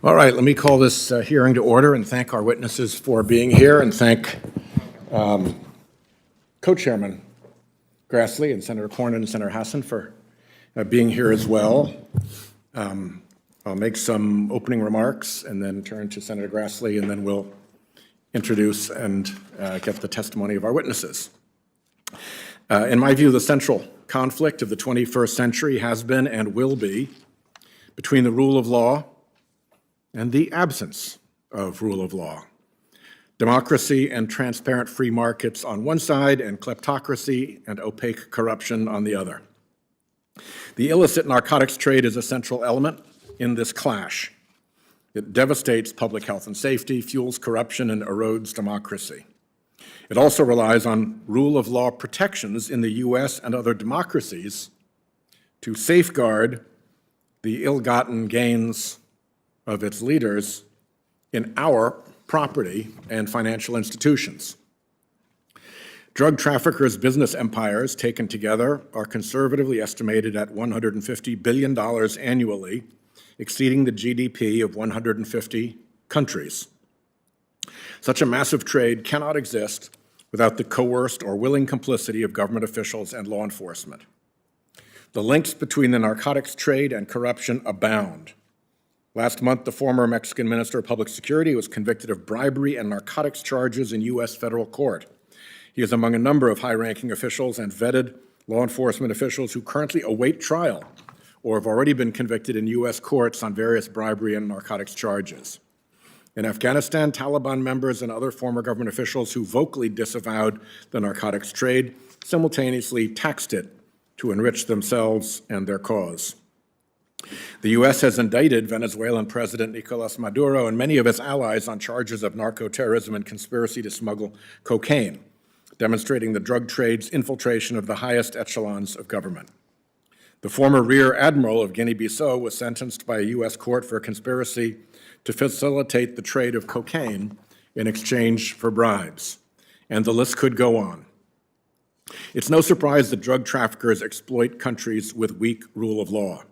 All right, let me call this hearing to order and thank our witnesses for being here, and thank Co-Chairman Grassley and Senator Cornyn and Senator Hassan for being here as well. I'll make some opening remarks and then turn to Senator Grassley, and then we'll introduce and get the testimony of our witnesses. In my view, the central conflict of the 21st century has been and will be between the rule of law and the absence of rule of law. Democracy and transparent free markets on one side, and kleptocracy and opaque corruption on the other. The illicit narcotics trade is a central element in this clash. It devastates public health and safety, fuels corruption, and erodes democracy. It also relies on rule of law protections in the US and other democracies to safeguard the ill-gotten gains of its leaders in our property and financial institutions. Drug traffickers' business empires taken together are conservatively estimated at $150 billion annually, exceeding the GDP of 150 countries. Such a massive trade cannot exist without the coerced or willing complicity of government officials and law enforcement. The links between the narcotics trade and corruption abound. Last month, the former Mexican Minister of Public Security was convicted of bribery and narcotics charges in U.S. federal court. He is among a number of high-ranking officials and vetted law enforcement officials who currently await trial or have already been convicted in U.S. courts on various bribery and narcotics charges. In Afghanistan, Taliban members and other former government officials who vocally disavowed the narcotics trade simultaneously taxed it to enrich themselves and their cause. The U.S. has indicted Venezuelan President Nicolas Maduro and many of his allies on charges of narco-terrorism and conspiracy to smuggle cocaine, demonstrating the drug trade's infiltration of the highest echelons of government. The former Rear Admiral of Guinea-Bissau was sentenced by a U.S. court for a conspiracy to facilitate the trade of cocaine in exchange for bribes, and the list could go on. It's no surprise that drug traffickers exploit countries with weak rule of law.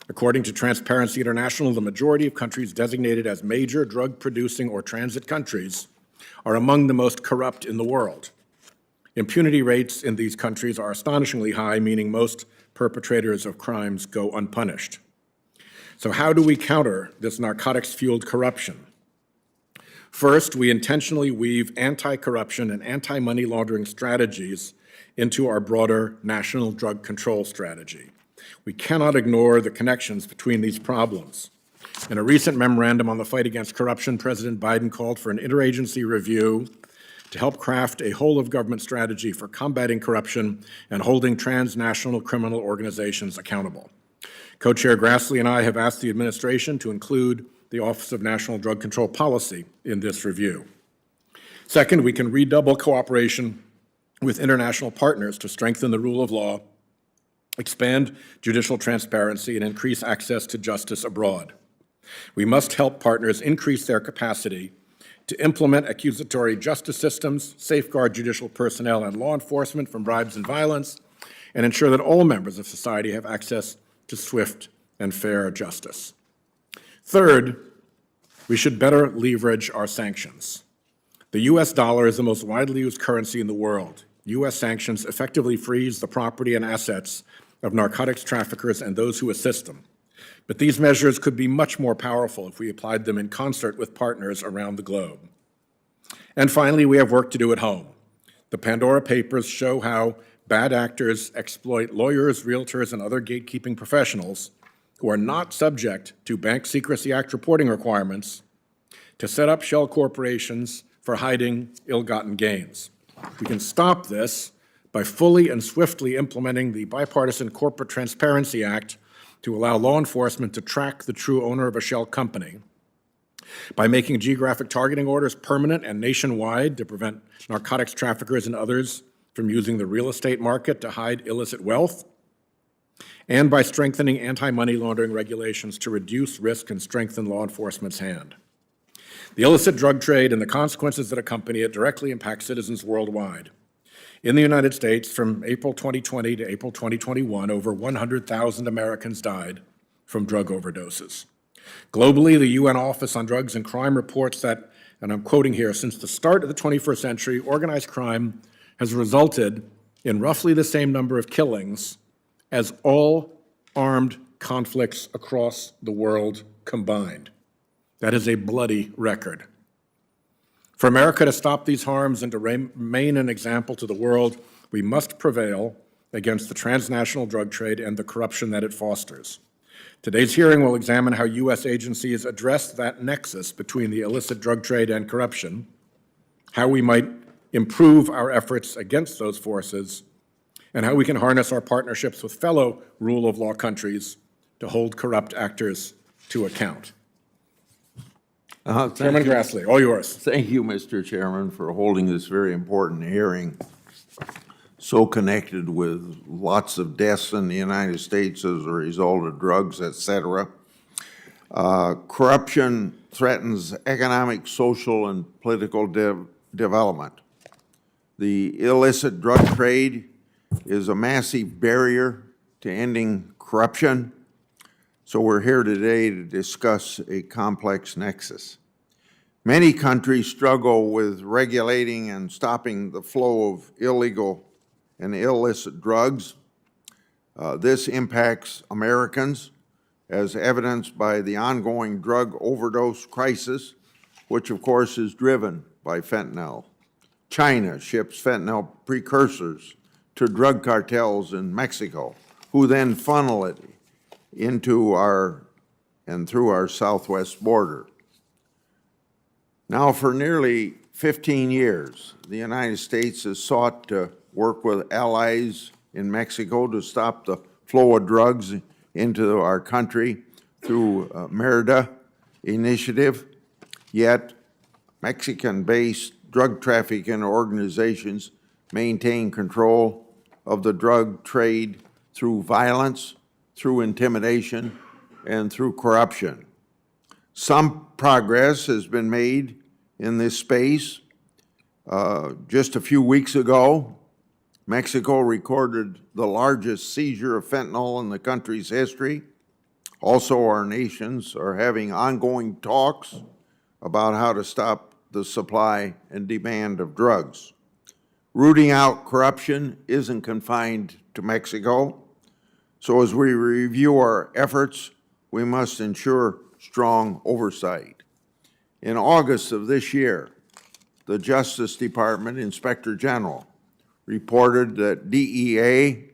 According to Transparency International, the majority of countries designated as major drug-producing or transit countries are among the most corrupt in the world. Impunity rates in these countries are astonishingly high, meaning most perpetrators of crimes go unpunished. So how do we counter this narcotics-fueled corruption? First, we intentionally weave anti-corruption and anti-money laundering strategies into our broader national drug control strategy. We cannot ignore the connections between these problems. In a recent memorandum on the fight against corruption, President Biden called for an interagency review to help craft a whole-of-government strategy for combating corruption and holding transnational criminal organizations accountable. Co-Chair Grassley and I have asked the administration to include the Office of National Drug Control Policy in this review. Second, we can redouble cooperation with international partners to strengthen the rule of law, expand judicial transparency, and increase access to justice abroad. We must help partners increase their capacity to implement accusatory justice systems, safeguard judicial personnel and law enforcement from bribes and violence, and ensure that all members of society have access to swift and fair justice. Third, we should better leverage our sanctions. The US dollar is the most widely used currency in the world. US sanctions effectively freeze the property and assets of narcotics traffickers and those who assist them. But these measures could be much more powerful if we applied them in concert with partners around the globe. And finally, we have work to do at home. The Pandora Papers show how bad actors exploit lawyers, realtors, and other gatekeeping professionals who are not subject to Bank Secrecy Act reporting requirements to set up shell corporations for hiding ill-gotten gains. We can stop this by fully and swiftly implementing the Bipartisan Corporate Transparency Act to allow law enforcement to track the true owner of a shell company, by making geographic targeting orders permanent and nationwide to prevent narcotics traffickers and others from using the real estate market to hide illicit wealth, and by strengthening anti-money laundering regulations to reduce risk and strengthen law enforcement's hand. The illicit drug trade and the consequences that accompany it directly impact citizens worldwide. In the United States, from April 2020 to April 2021, over 100,000 Americans died from drug overdoses. Globally, the UN Office on Drugs and Crime reports that, and I'm quoting here, since the start of the 21st century, organized crime has resulted in roughly the same number of killings as all armed conflicts across the world combined. That is a bloody record. For America to stop these harms and to remain an example to the world, we must prevail against the transnational drug trade and the corruption that it fosters. Today's hearing will examine how U.S. agencies address that nexus between the illicit drug trade and corruption, how we might improve our efforts against those forces, and how we can harness our partnerships with fellow rule of law countries to hold corrupt actors to account. Chairman Grassley, all yours. Thank you, Mr. Chairman, for holding this very important hearing, so connected with lots of deaths in the United States as a result of drugs, et cetera. Corruption threatens economic, social, and political development. The illicit drug trade is a massive barrier to ending corruption. So we're here today to discuss a complex nexus. Many countries struggle with regulating and stopping the flow of illegal and illicit drugs. This impacts Americans, as evidenced by the ongoing drug overdose crisis, which of course is driven by fentanyl. China ships fentanyl precursors to drug cartels in Mexico, who then funnel it into and through our southwest border. Now, for nearly 15 years, the United States has sought to work with allies in Mexico to stop the flow of drugs into our country through Merida initiative, yet Mexican-based drug trafficking organizations maintain control of the drug trade through violence, through intimidation, and through corruption. Some progress has been made in this space. Just a few weeks ago, Mexico recorded the largest seizure of fentanyl in the country's history. Also, our nations are having ongoing talks about how to stop the supply and demand of drugs. Rooting out corruption isn't confined to Mexico. So as we review our efforts, we must ensure strong oversight. In August of this year, the Justice Department Inspector General reported that DEA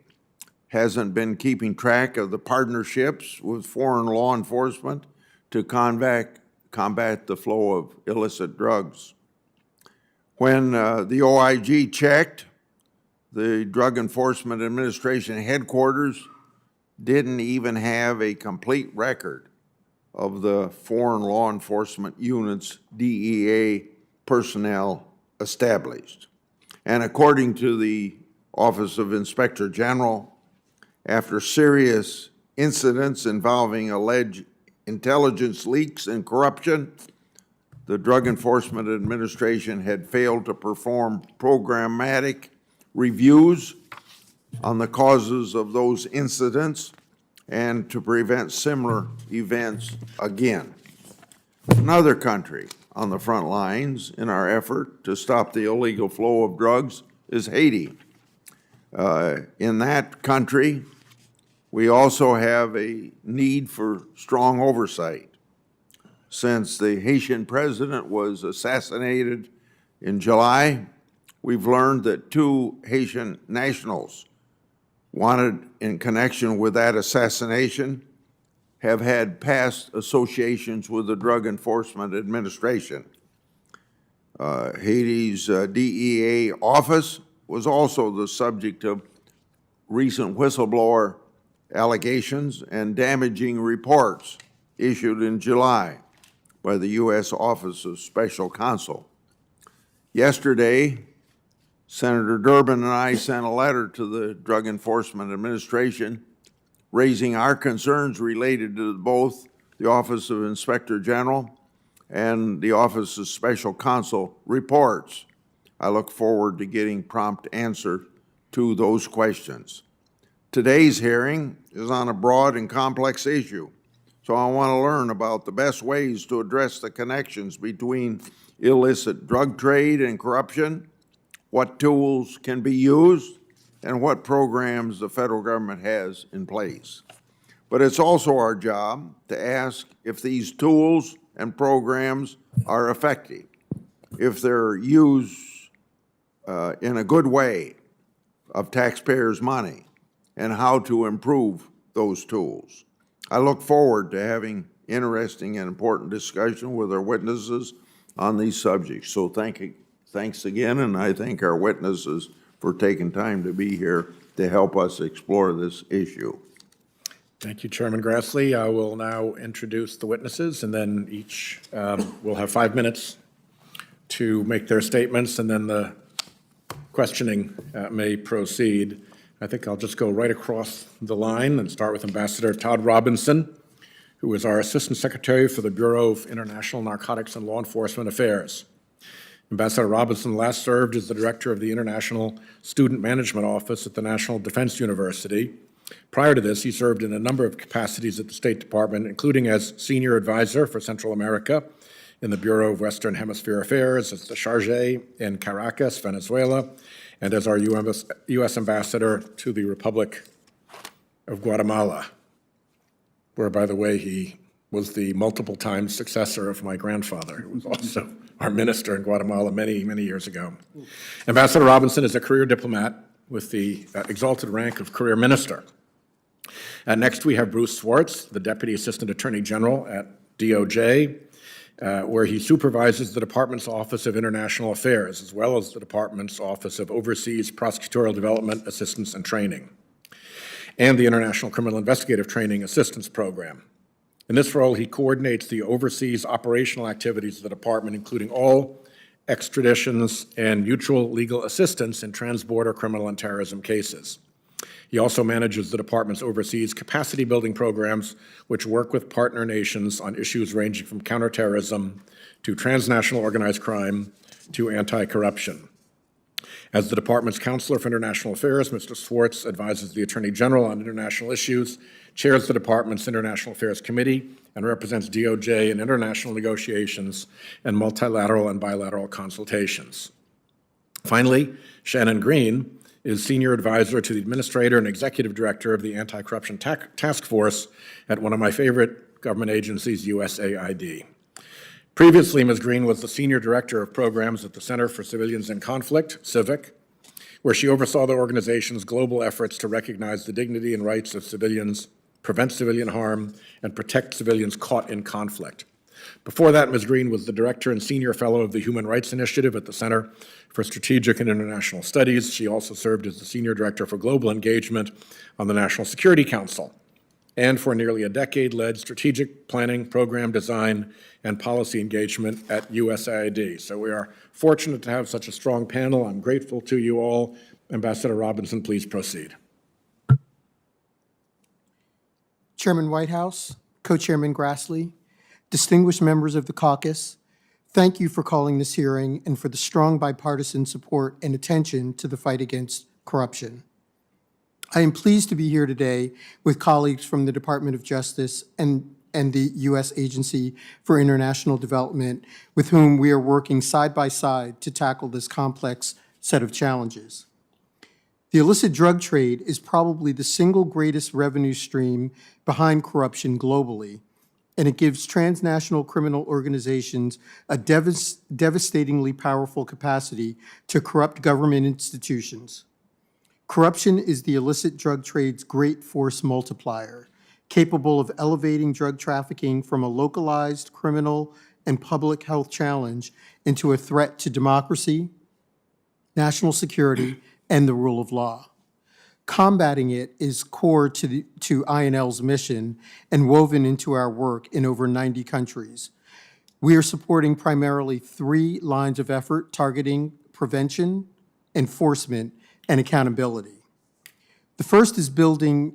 hasn't been keeping track of the partnerships with foreign law enforcement to combat the flow of illicit drugs. When the OIG checked, the Drug Enforcement Administration headquarters didn't even have a complete record of the foreign law enforcement units DEA personnel established. And according to the Office of Inspector General, after serious incidents involving alleged intelligence leaks and corruption, the Drug Enforcement Administration had failed to perform programmatic reviews on the causes of those incidents and to prevent similar events again. Another country on the front lines in our effort to stop the illegal flow of drugs is Haiti. In that country, we also have a need for strong oversight. Since the Haitian president was assassinated in July, we've learned that 2 Haitian nationals wanted in connection with that assassination have had past associations with the Drug Enforcement Administration. Haiti's DEA office was also the subject of recent whistleblower allegations and damaging reports issued in July by the U.S. Office of Special Counsel. Yesterday, Senator Durbin and I sent a letter to the Drug Enforcement Administration raising our concerns related to both the Office of Inspector General and the Office of Special Counsel reports. I look forward to getting prompt answer to those questions. Today's hearing is on a broad and complex issue, So I want to learn about the best ways to address the connections between illicit drug trade and corruption, what tools can be used, and what programs the federal government has in place. But it's also our job to ask if these tools and programs are effective, if they're used in a good way of taxpayers' money, and how to improve those tools. I look forward to having interesting and important discussion with our witnesses on these subjects. So thanks again, and I thank our witnesses for taking time to be here to help us explore this issue. Thank you, Chairman Grassley. I will now introduce the witnesses, and then each will have 5 minutes to make their statements, and then the questioning may proceed. I think I'll just go right across the line and start with Ambassador Todd Robinson, who is our Assistant Secretary for the Bureau of International Narcotics and Law Enforcement Affairs. Ambassador Robinson last served as the Director of the International Student Management Office at the National Defense University. Prior to this, he served in a number of capacities at the State Department, including as Senior Advisor for Central America in the Bureau of Western Hemisphere Affairs, as the Charge in Caracas, Venezuela, and as our U.S. Ambassador to the Republic of Guatemala, where, by the way, he was the multiple times successor of my grandfather, who was also our minister in Guatemala many, many years ago. Ambassador Robinson is a career diplomat with the exalted rank of career minister. Next, we have Bruce Swartz, the Deputy Assistant Attorney General at DOJ, where he supervises the Department's Office of International Affairs, as well as the Department's Office of Overseas Prosecutorial Development, Assistance, and Training, and the International Criminal Investigative Training Assistance Program. In this role, he coordinates the overseas operational activities of the Department, including all extraditions and mutual legal assistance in transborder criminal and terrorism cases. He also manages the Department's overseas capacity-building programs, which work with partner nations on issues ranging from counterterrorism to transnational organized crime to anti-corruption. As the Department's Counselor for International Affairs, Mr. Swartz advises the Attorney General on international issues, chairs the Department's International Affairs Committee, and represents DOJ in international negotiations and multilateral and bilateral consultations. Finally, Shannon Green is Senior Advisor to the Administrator and Executive Director of the Anti-Corruption Task Force at one of my favorite government agencies, USAID. Previously, Ms. Green was the Senior Director of Programs at the Center for Civilians in Conflict, CIVIC, where she oversaw the organization's global efforts to recognize the dignity and rights of civilians, prevent civilian harm, and protect civilians caught in conflict. Before that, Ms. Green was the Director and Senior Fellow of the Human Rights Initiative at the Center for Strategic and International Studies. She also served as the Senior Director for Global Engagement on the National Security Council, and for nearly a decade led strategic planning, program design, and policy engagement at USAID. So we are fortunate to have such a strong panel. I'm grateful to you all. Ambassador Robinson, please proceed. Chairman Whitehouse, Co-Chairman Grassley, distinguished members of the caucus, thank you for calling this hearing and for the strong bipartisan support and attention to the fight against corruption. I am pleased to be here today with colleagues from the Department of Justice and the U.S. Agency for International Development, with whom we are working side by side to tackle this complex set of challenges. The illicit drug trade is probably the single greatest revenue stream behind corruption globally, and it gives transnational criminal organizations a devastatingly powerful capacity to corrupt government institutions. Corruption is the illicit drug trade's great force multiplier, capable of elevating drug trafficking from a localized criminal and public health challenge into a threat to democracy, national security, and the rule of law. Combating it is core to INL's mission and woven into our work in over 90 countries. We are supporting primarily 3 lines of effort targeting prevention, enforcement, and accountability. The first is building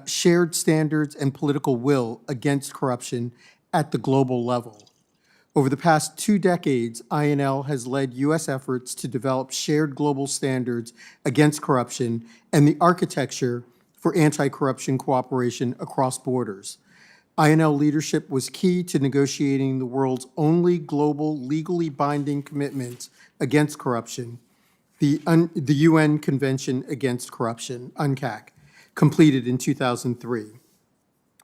shared standards and political will against corruption at the global level. Over the past 2 decades, INL has led U.S. efforts to develop shared global standards against corruption and the architecture for anti-corruption cooperation across borders. INL leadership was key to negotiating the world's only global legally binding commitment against corruption, the UN Convention Against Corruption, UNCAC, completed in 2003.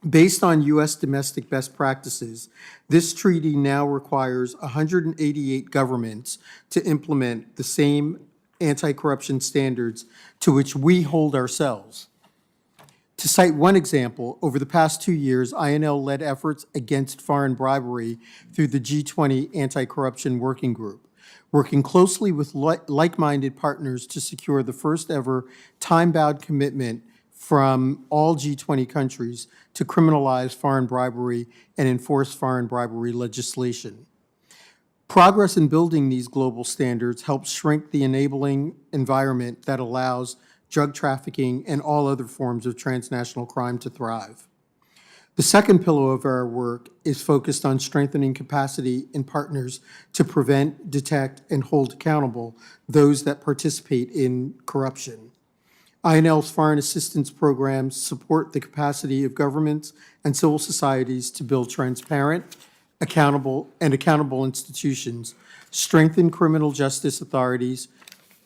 Based on U.S. domestic best practices, this treaty now requires 188 governments to implement the same anti-corruption standards to which we hold ourselves. To cite one example, over the past 2 years, INL led efforts against foreign bribery through the G20 Anti-Corruption Working Group, working closely with like-minded partners to secure the first-ever time-bound commitment from all G20 countries to criminalize foreign bribery and enforce foreign bribery legislation. Progress in building these global standards helps shrink the enabling environment that allows drug trafficking and all other forms of transnational crime to thrive. The second pillar of our work is focused on strengthening capacity in partners to prevent, detect, and hold accountable those that participate in corruption. INL's foreign assistance programs support the capacity of governments and civil societies to build transparent, accountable institutions, strengthen criminal justice authorities'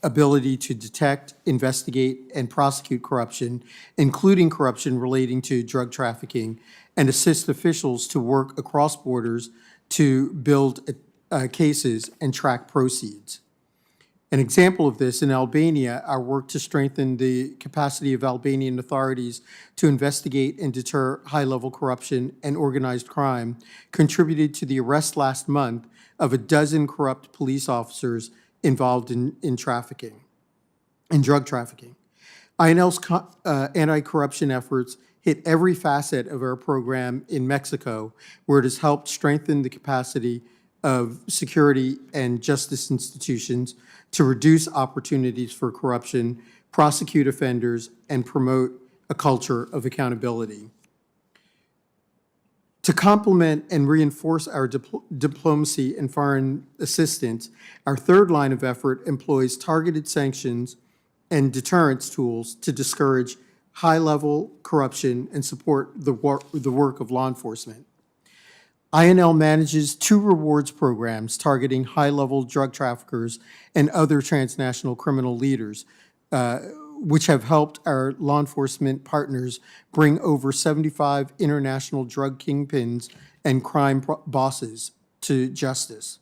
ability to detect, investigate, and prosecute corruption, including corruption relating to drug trafficking, and assist officials to work across borders to build cases and track proceeds. An example of this, in Albania, our work to strengthen the capacity of Albanian authorities to investigate and deter high-level corruption and organized crime contributed to the arrest last month of a dozen corrupt police officers involved in drug trafficking. INL's anti-corruption efforts hit every facet of our program in Mexico, where it has helped strengthen the capacity of security and justice institutions to reduce opportunities for corruption, prosecute offenders, and promote a culture of accountability. To complement and reinforce our diplomacy and foreign assistance, our third line of effort employs targeted sanctions and deterrence tools to discourage high-level corruption and support the work of law enforcement. INL manages 2 rewards programs targeting high-level drug traffickers and other transnational criminal leaders, which have helped our law enforcement partners bring over 75 international drug kingpins and crime bosses to justice.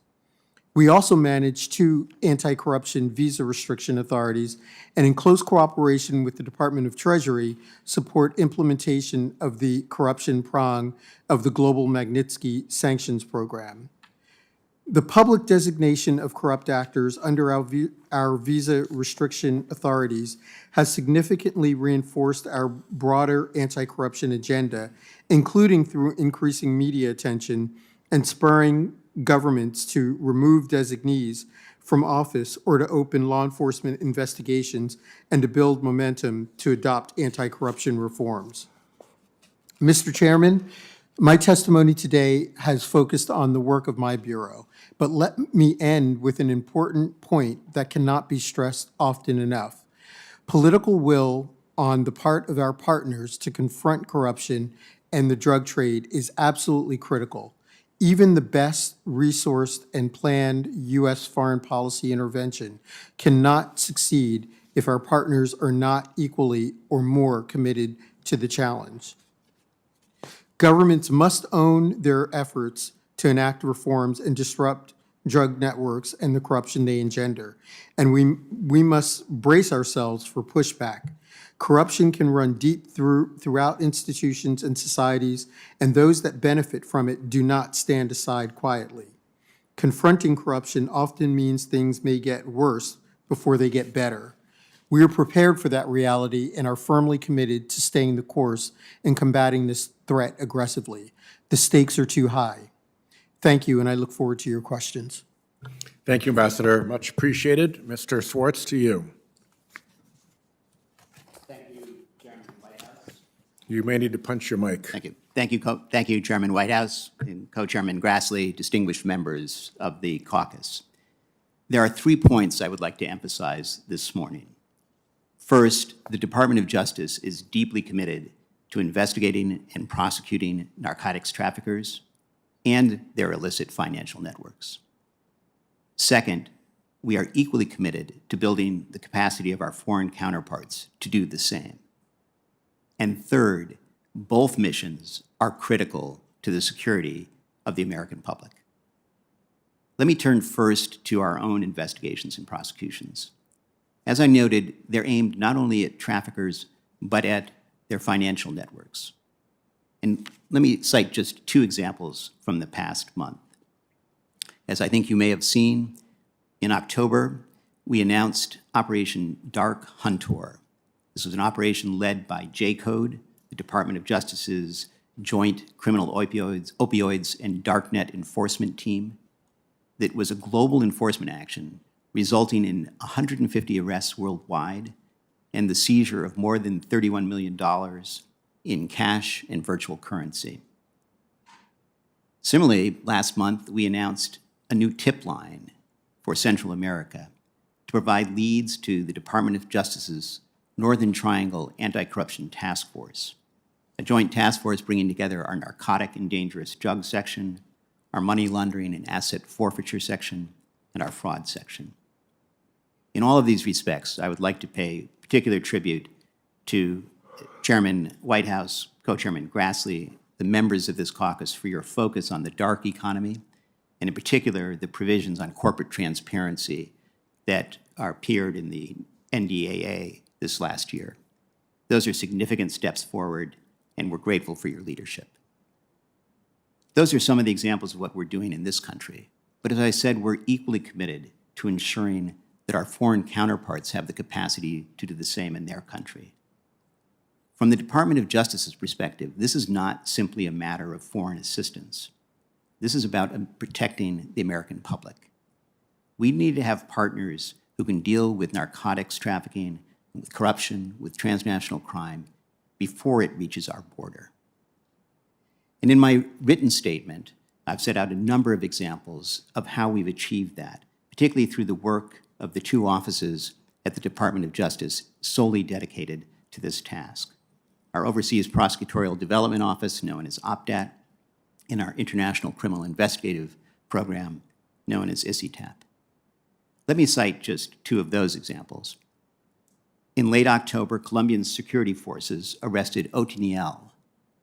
We also manage 2 anti-corruption visa restriction authorities, and in close cooperation with the Department of Treasury, support implementation of the corruption prong of the Global Magnitsky Sanctions Program. The public designation of corrupt actors under our visa restriction authorities has significantly reinforced our broader anti-corruption agenda, including through increasing media attention and spurring governments to remove designees from office or to open law enforcement investigations and to build momentum to adopt anti-corruption reforms. Mr. Chairman, my testimony today has focused on the work of my Bureau, but let me end with an important point that cannot be stressed often enough. Political will on the part of our partners to confront corruption and the drug trade is absolutely critical. Even the best resourced and planned U.S. foreign policy intervention cannot succeed if our partners are not equally or more committed to the challenge. Governments must own their efforts to enact reforms and disrupt drug networks and the corruption they engender, and we must brace ourselves for pushback. Corruption can run deep throughout institutions and societies, and those that benefit from it do not stand aside quietly. Confronting corruption often means things may get worse before they get better. We are prepared for that reality and are firmly committed to staying the course and combating this threat aggressively. The stakes are too high. Thank you, and I look forward to your questions. Thank you, Ambassador. Much appreciated. Mr. Swartz, to you. You may need to punch your mic. Thank you. Thank you, Chairman Whitehouse and Co-Chairman Grassley, distinguished members of the caucus. There are 3 points I would like to emphasize this morning. First, the Department of Justice is deeply committed to investigating and prosecuting narcotics traffickers and their illicit financial networks. Second, we are equally committed to building the capacity of our foreign counterparts to do the same. And third, both missions are critical to the security of the American public. Let me turn first to our own investigations and prosecutions. As I noted, they're aimed not only at traffickers, but at their financial networks. And let me cite just two examples from the past month. As I think you may have seen, in October, we announced Operation Dark Hunter. This was an operation led by J-Code, the Department of Justice's Joint Criminal Opioids and Darknet Enforcement Team, that was a global enforcement action resulting in 150 arrests worldwide and the seizure of more than $31 million in cash and virtual currency. Similarly, last month, we announced a new tip line for Central America to provide leads to the Department of Justice's Northern Triangle Anti-Corruption Task Force, a joint task force bringing together our narcotic and dangerous drugs section, our money laundering and asset forfeiture section, and our fraud section. In all of these respects, I would like to pay particular tribute to Chairman Whitehouse, Co-Chairman Grassley, the members of this caucus for your focus on the dark economy, and in particular, the provisions on corporate transparency that appeared in the NDAA this last year. Those are significant steps forward, and we're grateful for your leadership. Those are some of the examples of what we're doing in this country. But as I said, we're equally committed to ensuring that our foreign counterparts have the capacity to do the same in their country. From the Department of Justice's perspective, this is not simply a matter of foreign assistance. This is about protecting the American public. We need to have partners who can deal with narcotics trafficking, with corruption, with transnational crime before it reaches our border. And in my written statement, I've set out a number of examples of how we've achieved that, particularly through the work of the two offices at the Department of Justice solely dedicated to this task. Our Overseas Prosecutorial Development Office, known as OPDAT, and our International Criminal Investigative Program, known as ICITAP. Let me cite just two of those examples. In late October, Colombian security forces arrested Otiniel,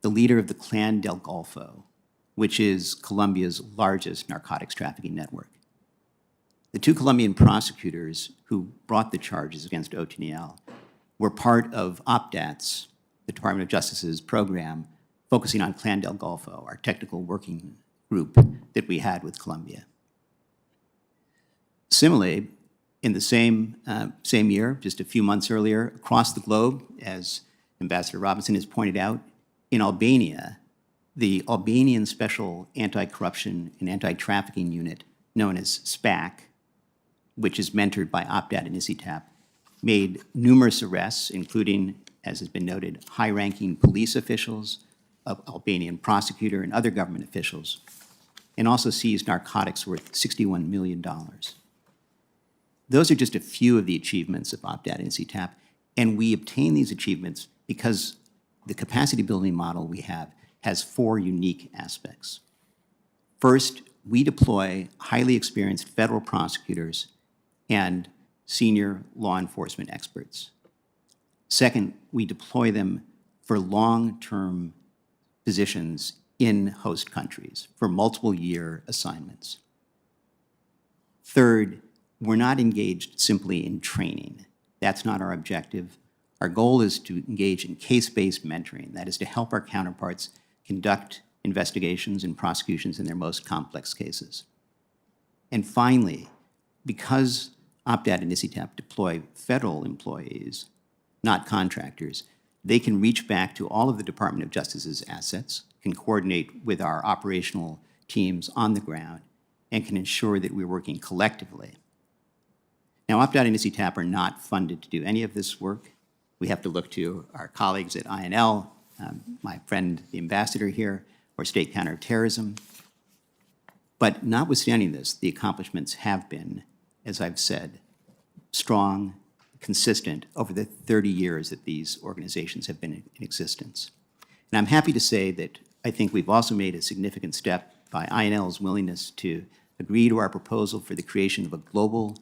the leader of the Clan del Golfo, which is Colombia's largest narcotics trafficking network. The two Colombian prosecutors who brought the charges against Otiniel were part of OPDAT's, the Department of Justice's program focusing on Clan del Golfo, our technical working group that we had with Colombia. Similarly, in the same year, just a few months earlier, across the globe, as Ambassador Robinson has pointed out, in Albania, the Albanian Special Anti-Corruption and Anti-Trafficking Unit, known as SPAC, which is mentored by OPDAT and ICITAP, made numerous arrests, including, as has been noted, high-ranking police officials, of Albanian prosecutor and other government officials, and also seized narcotics worth $61 million. Those are just a few of the achievements of OPDAT and ICITAP, and we obtain these achievements because the capacity building model we have has four unique aspects. First, we deploy highly experienced federal prosecutors and senior law enforcement experts. Second, we deploy them for long-term positions in host countries for multiple-year assignments. Third, we're not engaged simply in training. That's not our objective. Our goal is to engage in case-based mentoring, that is to help our counterparts conduct investigations and prosecutions in their most complex cases. And finally, because OPDAT and ICITAP deploy federal employees, not contractors, they can reach back to all of the Department of Justice's assets, can coordinate with our operational teams on the ground, and can ensure that we're working collectively. Now, OPDAT and ICITAP are not funded to do any of this work. We have to look to our colleagues at INL, my friend, the ambassador here, or state counterterrorism. But notwithstanding this, the accomplishments have been, as I've said, strong, consistent over the 30 years that these organizations have been in existence. And I'm happy to say that I think we've also made a significant step by INL's willingness to agree to our proposal for the creation of a global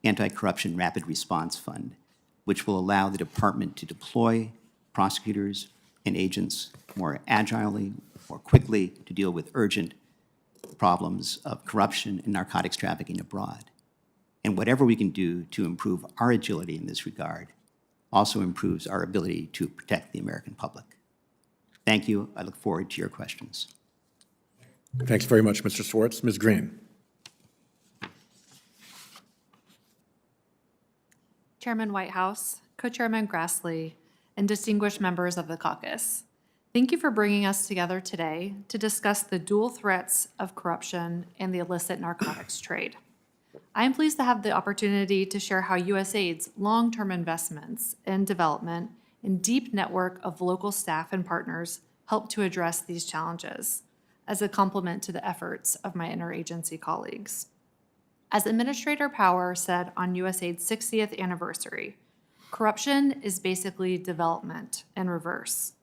anti-corruption rapid response fund, which will allow the department to deploy prosecutors and agents more agilely, more quickly to deal with urgent problems of corruption and narcotics trafficking abroad. And whatever we can do to improve our agility in this regard also improves our ability to protect the American public. Thank you. I look forward to your questions. Thanks very much, Mr. Swartz. Ms. Green. Chairman Whitehouse, Co-Chairman Grassley, and distinguished members of the caucus. Thank you for bringing us together today to discuss the dual threats of corruption and the illicit narcotics trade. I am pleased to have the opportunity to share how USAID's long-term investments in development and deep network of local staff and partners help to address these challenges as a complement to the efforts of my interagency colleagues. As Administrator Power said on USAID's 60th anniversary, corruption is basically development in reverse.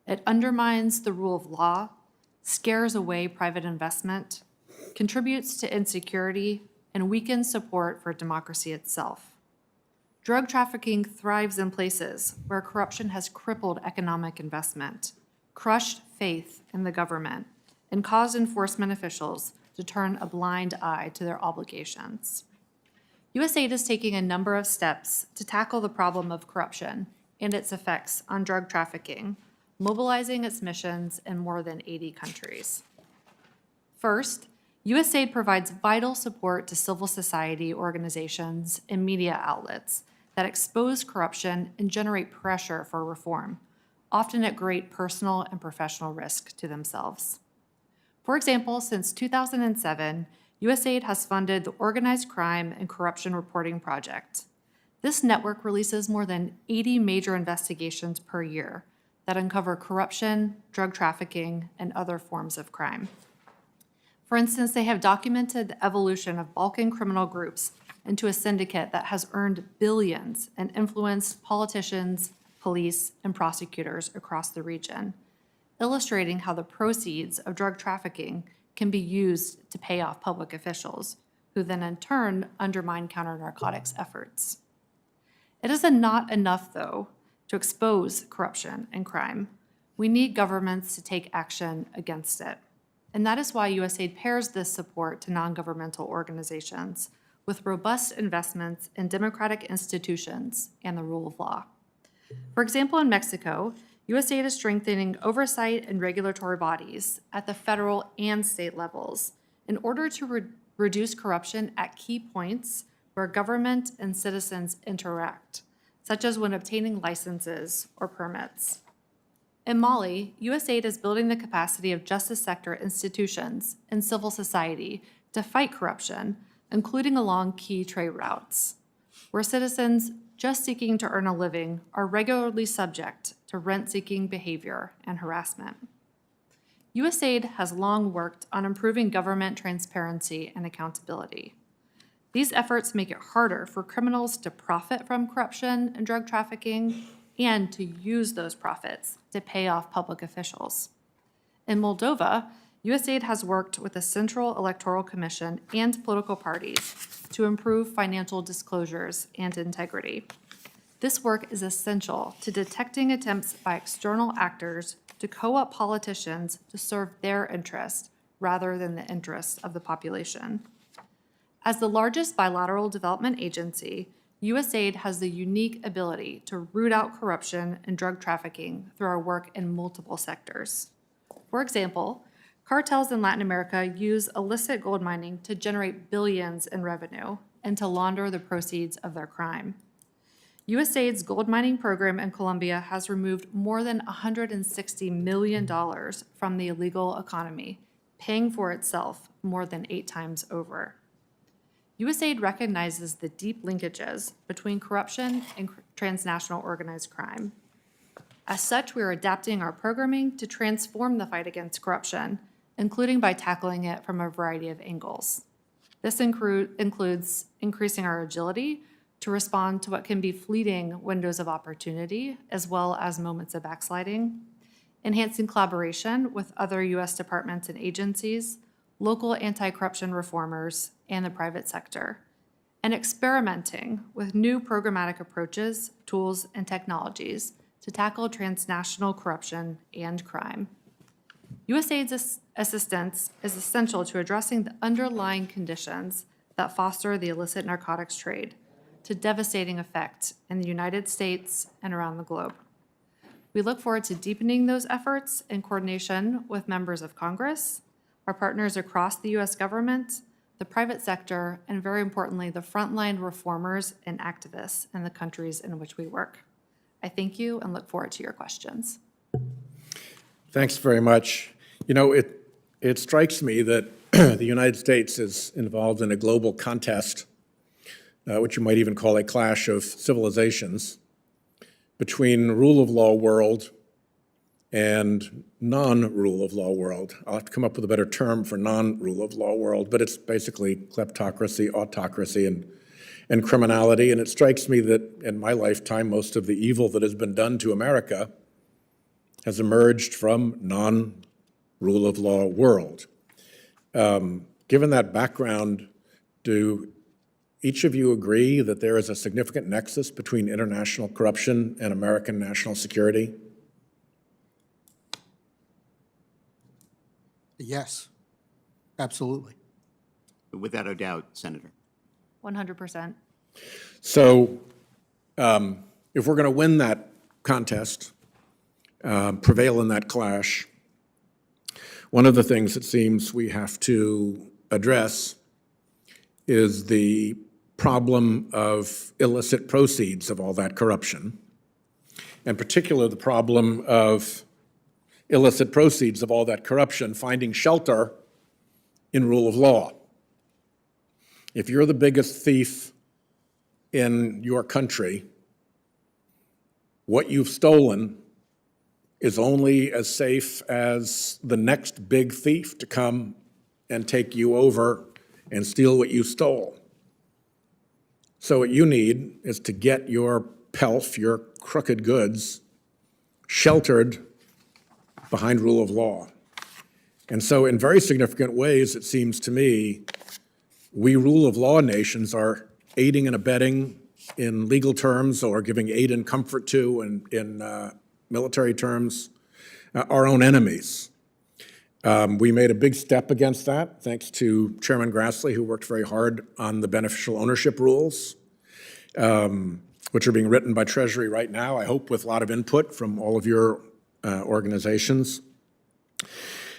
It undermines the rule of law, scares away private investment, contributes to insecurity, and weakens support for democracy itself. Drug trafficking thrives in places where corruption has crippled economic investment, crushed faith in the government, and caused enforcement officials to turn a blind eye to their obligations. USAID is taking a number of steps to tackle the problem of corruption and its effects on drug trafficking, mobilizing its missions in more than 80 countries. First, USAID provides vital support to civil society organizations and media outlets that expose corruption and generate pressure for reform, often at great personal and professional risk to themselves. For example, since 2007, USAID has funded the Organized Crime and Corruption Reporting Project. This network releases more than 80 major investigations per year that uncover corruption, drug trafficking, and other forms of crime. For instance, they have documented the evolution of Balkan criminal groups into a syndicate that has earned billions and influenced politicians, police, and prosecutors across the region, illustrating how the proceeds of drug trafficking can be used to pay off public officials, who then in turn undermine counter-narcotics efforts. It is not enough, though, to expose corruption and crime. We need governments to take action against it. And that is why USAID pairs this support to non-governmental organizations with robust investments in democratic institutions and the rule of law. For example, in Mexico, USAID is strengthening oversight and regulatory bodies at the federal and state levels in order to reduce corruption at key points where government and citizens interact, such as when obtaining licenses or permits. In Mali, USAID is building the capacity of justice sector institutions and civil society to fight corruption, including along key trade routes, where citizens just seeking to earn a living are regularly subject to rent-seeking behavior and harassment. USAID has long worked on improving government transparency and accountability. These efforts make it harder for criminals to profit from corruption and drug trafficking and to use those profits to pay off public officials. In Moldova, USAID has worked with the Central Electoral Commission and political parties to improve financial disclosures and integrity. This work is essential to detecting attempts by external actors to co-opt politicians to serve their interests rather than the interests of the population. As the largest bilateral development agency, USAID has the unique ability to root out corruption and drug trafficking through our work in multiple sectors. For example, cartels in Latin America use illicit gold mining to generate billions in revenue and to launder the proceeds of their crime. USAID's gold mining program in Colombia has removed more than $160 million from the illegal economy, paying for itself more than 8 times over. USAID recognizes the deep linkages between corruption and transnational organized crime. As such, we are adapting our programming to transform the fight against corruption, including by tackling it from a variety of angles. This includes increasing our agility to respond to what can be fleeting windows of opportunity, as well as moments of backsliding, enhancing collaboration with other U.S. departments and agencies, local anti-corruption reformers, and the private sector, and experimenting with new programmatic approaches, tools, and technologies to tackle transnational corruption and crime. USAID's assistance is essential to addressing the underlying conditions that foster the illicit narcotics trade to devastating effect in the United States and around the globe. We look forward to deepening those efforts in coordination with members of Congress, our partners across the U.S. government, the private sector, and very importantly, the frontline reformers and activists in the countries in which we work. I thank you and look forward to your questions. Thanks very much. You know, it strikes me that the United States is involved in a global contest, which you might even call a clash of civilizations, between rule of law world and non-rule of law world. I'll have to come up with a better term for non-rule of law world, but it's basically kleptocracy, autocracy, and criminality. And it strikes me that in my lifetime, most of the evil that has been done to America has emerged from non-rule of law world. Given that background, do each of you agree that there is a significant nexus between international corruption and American national security? Yes, absolutely. Without a doubt, Senator. 100%. So if we're going to win that contest, prevail in that clash, one of the things it seems we have to address is the problem of illicit proceeds of all that corruption, in particular the problem of illicit proceeds of all that corruption finding shelter in rule of law. If you're the biggest thief in your country, what you've stolen is only as safe as the next big thief to come and take you over and steal what you stole. So what you need is to get your pelf, your crooked goods, sheltered behind rule of law. And so in very significant ways, it seems to me, we rule of law nations are aiding and abetting in legal terms or giving aid and comfort to in military terms, our own enemies. We made a big step against that, thanks to Chairman Grassley, who worked very hard on the beneficial ownership rules, which are being written by Treasury right now, I hope with a lot of input from all of your organizations.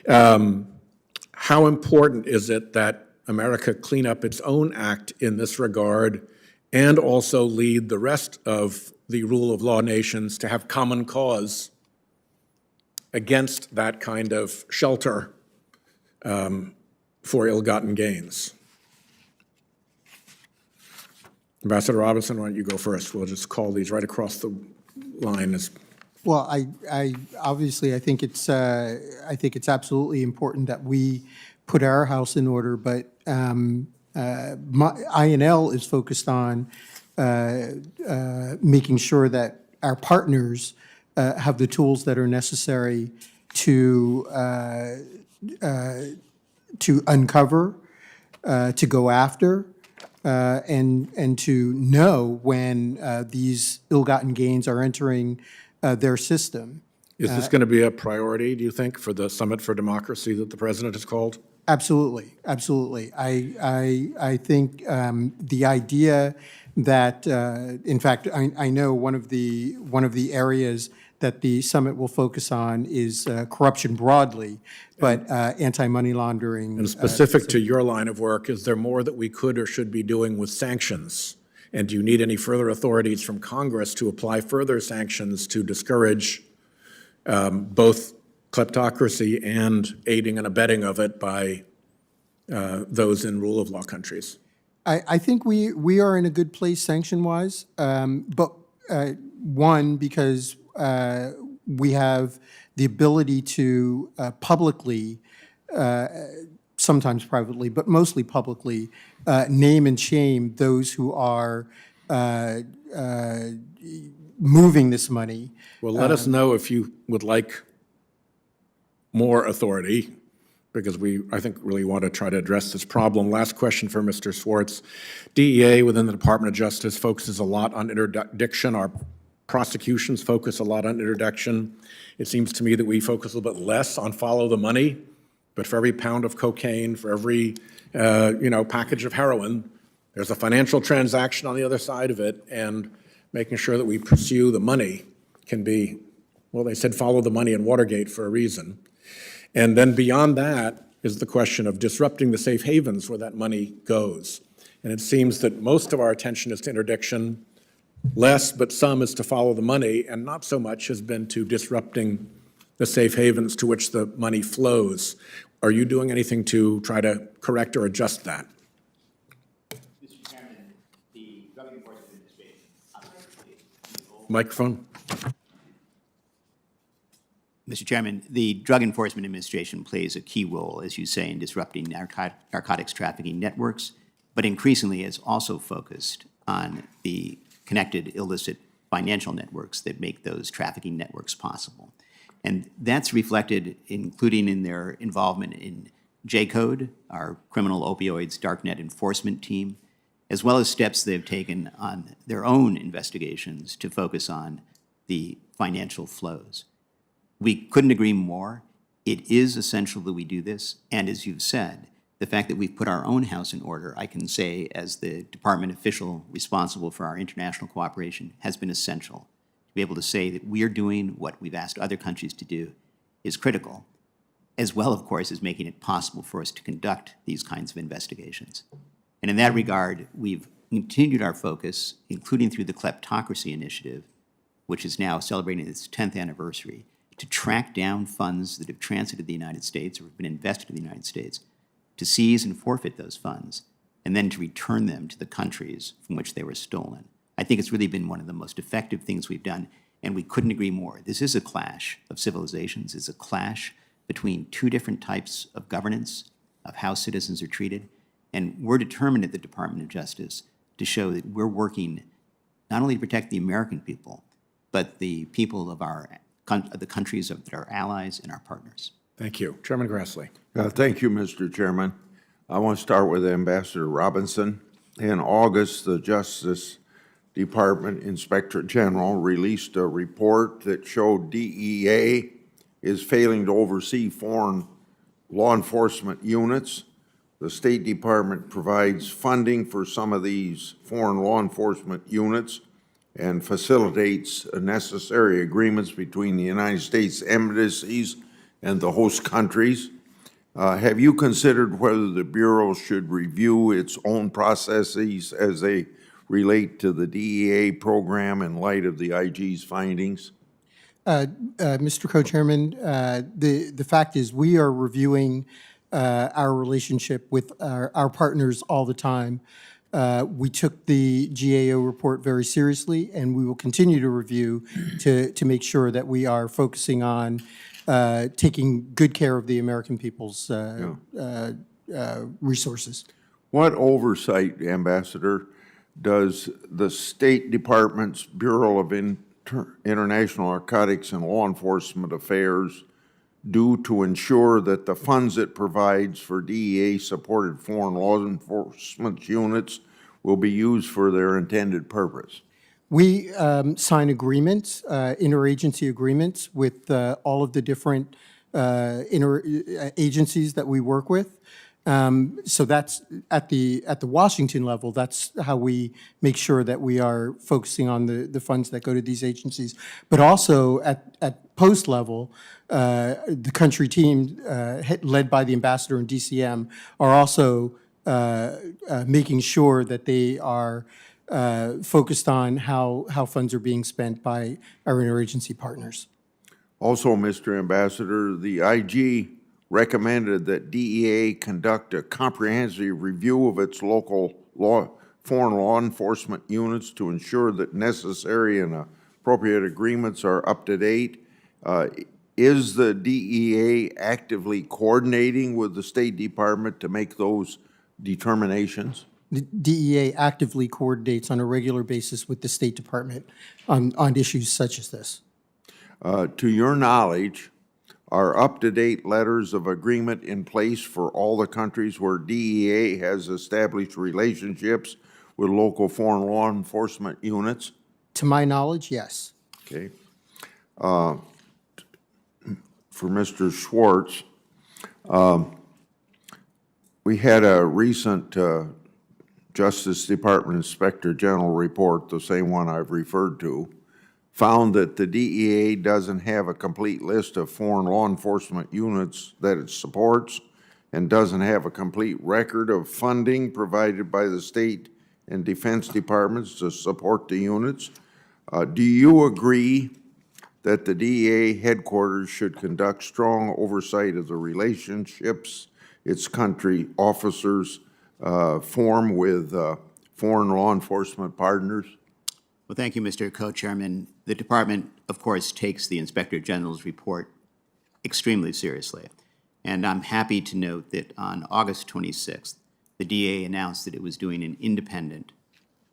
How important is it that America clean up its own act in this regard and also lead the rest of the rule of law nations to have common cause against that kind of shelter for ill-gotten gains? Ambassador Robinson, why don't you go first? We'll just call these right across the line. Well, I obviously, I think it's absolutely important that we put our house in order, but INL is focused on making sure that our partners have the tools that are necessary to uncover, to go after, and to know when these ill-gotten gains are entering their system. Is this going to be a priority, do you think, for the Summit for Democracy that the President has called? Absolutely, absolutely. I think the idea that, in fact, I know one of the areas that the summit will focus on is corruption broadly, but anti-money laundering. And specific to your line of work, is there more that we could or should be doing with sanctions? And do you need any further authorities from Congress to apply further sanctions to discourage both kleptocracy and aiding and abetting of it by those in rule of law countries? I think we are in a good place sanction-wise, but one, because we have the ability to publicly, sometimes privately, but mostly publicly, name and shame those who are moving this money. Well, let us know if you would like more authority because we, I think, really want to try to address this problem. Last question for Mr. Swartz. DEA within the Department of Justice focuses a lot on interdiction. Our prosecutions focus a lot on interdiction. It seems to me that we focus a little bit less on follow the money, but for every pound of cocaine, for every package of heroin, there's a financial transaction on the other side of it, and making sure that we pursue the money can be, well, they said follow the money in Watergate for a reason. And then beyond that is the question of disrupting the safe havens where that money goes. And it seems that most of our attention is to interdiction, less, but some is to follow the money, and not so much has been to disrupting the safe havens to which the money flows. Are you doing anything to try to correct or adjust that? Mr. Chairman, the Drug Enforcement Administration. Microphone. Mr. Chairman, the Drug Enforcement Administration plays a key role, as you say, in disrupting narcotics trafficking networks, but increasingly is also focused on the connected illicit financial networks that make those trafficking networks possible. And that's reflected, including in their involvement in J-Code, our criminal opioids darknet enforcement team, as well as steps they've taken on their own investigations to focus on the financial flows. We couldn't agree more. It is essential that we do this, and as you've said, the fact that we've put our own house in order, I can say as the department official responsible for our international cooperation, has been essential. To be able to say that we are doing what we've asked other countries to do is critical, as well, of course, as making it possible for us to conduct these kinds of investigations. And in that regard, we've continued our focus, including through the Kleptocracy Initiative, which is now celebrating its 10th anniversary, to track down funds that have transited the United States or have been invested in the United States, to seize and forfeit those funds, and then to return them to the countries from which they were stolen. I think it's really been one of the most effective things we've done, and we couldn't agree more. This is a clash of civilizations. It's a clash between two different types of governance, of how citizens are treated, and we're determined at the Department of Justice to show that we're working not only to protect the American people, but the people of the countries that are allies and our partners. Thank you. Chairman Grassley. Thank you, Mr. Chairman. I want to start with Ambassador Robinson. In August, the Justice Department Inspector General released a report that showed DEA is failing to oversee foreign law enforcement units. The State Department provides funding for some of these foreign law enforcement units and facilitates necessary agreements between the United States embassies and the host countries. Have you considered whether the Bureau should review its own processes as they relate to the DEA program in light of the IG's findings? Mr. Co-Chairman, the fact is we are reviewing our relationship with our partners all the time. We took the GAO report very seriously, and we will continue to review to make sure that we are focusing on taking good care of the American people's resources. What oversight, Ambassador, does the State Department's Bureau of International Narcotics and Law Enforcement Affairs do to ensure that the funds it provides for DEA-supported foreign law enforcement units will be used for their intended purpose? We sign agreements, interagency agreements with all of the different agencies that we work with. So that's at the Washington level, that's how we make sure that we are focusing on the funds that go to these agencies. But also at post level, the country team led by the ambassador and DCM are also making sure that they are focused on how funds are being spent by our interagency partners. Also, Mr. Ambassador, the IG recommended that DEA conduct a comprehensive review of its local foreign law enforcement units to ensure that necessary and appropriate agreements are up to date. Is the DEA actively coordinating with the State Department to make those determinations? The DEA actively coordinates on a regular basis with the State Department on issues such as this. To your knowledge, Are up-to-date letters of agreement in place for all the countries where DEA has established relationships with local foreign law enforcement units? To my knowledge, yes. Okay. For Mr. Schwartz, we had a recent Justice Department Inspector General report, the same one I've referred to, found that the DEA doesn't have a complete list of foreign law enforcement units that it supports and doesn't have a complete record of funding provided by the state and defense departments to support the units. Do you agree that the DEA headquarters should conduct strong oversight of the relationships its country officers form with foreign law enforcement partners? Well, thank you, Mr. Co-Chairman. The department, of course, takes the Inspector General's report extremely seriously. And I'm happy to note that on August 26th, the DEA announced that it was doing an independent,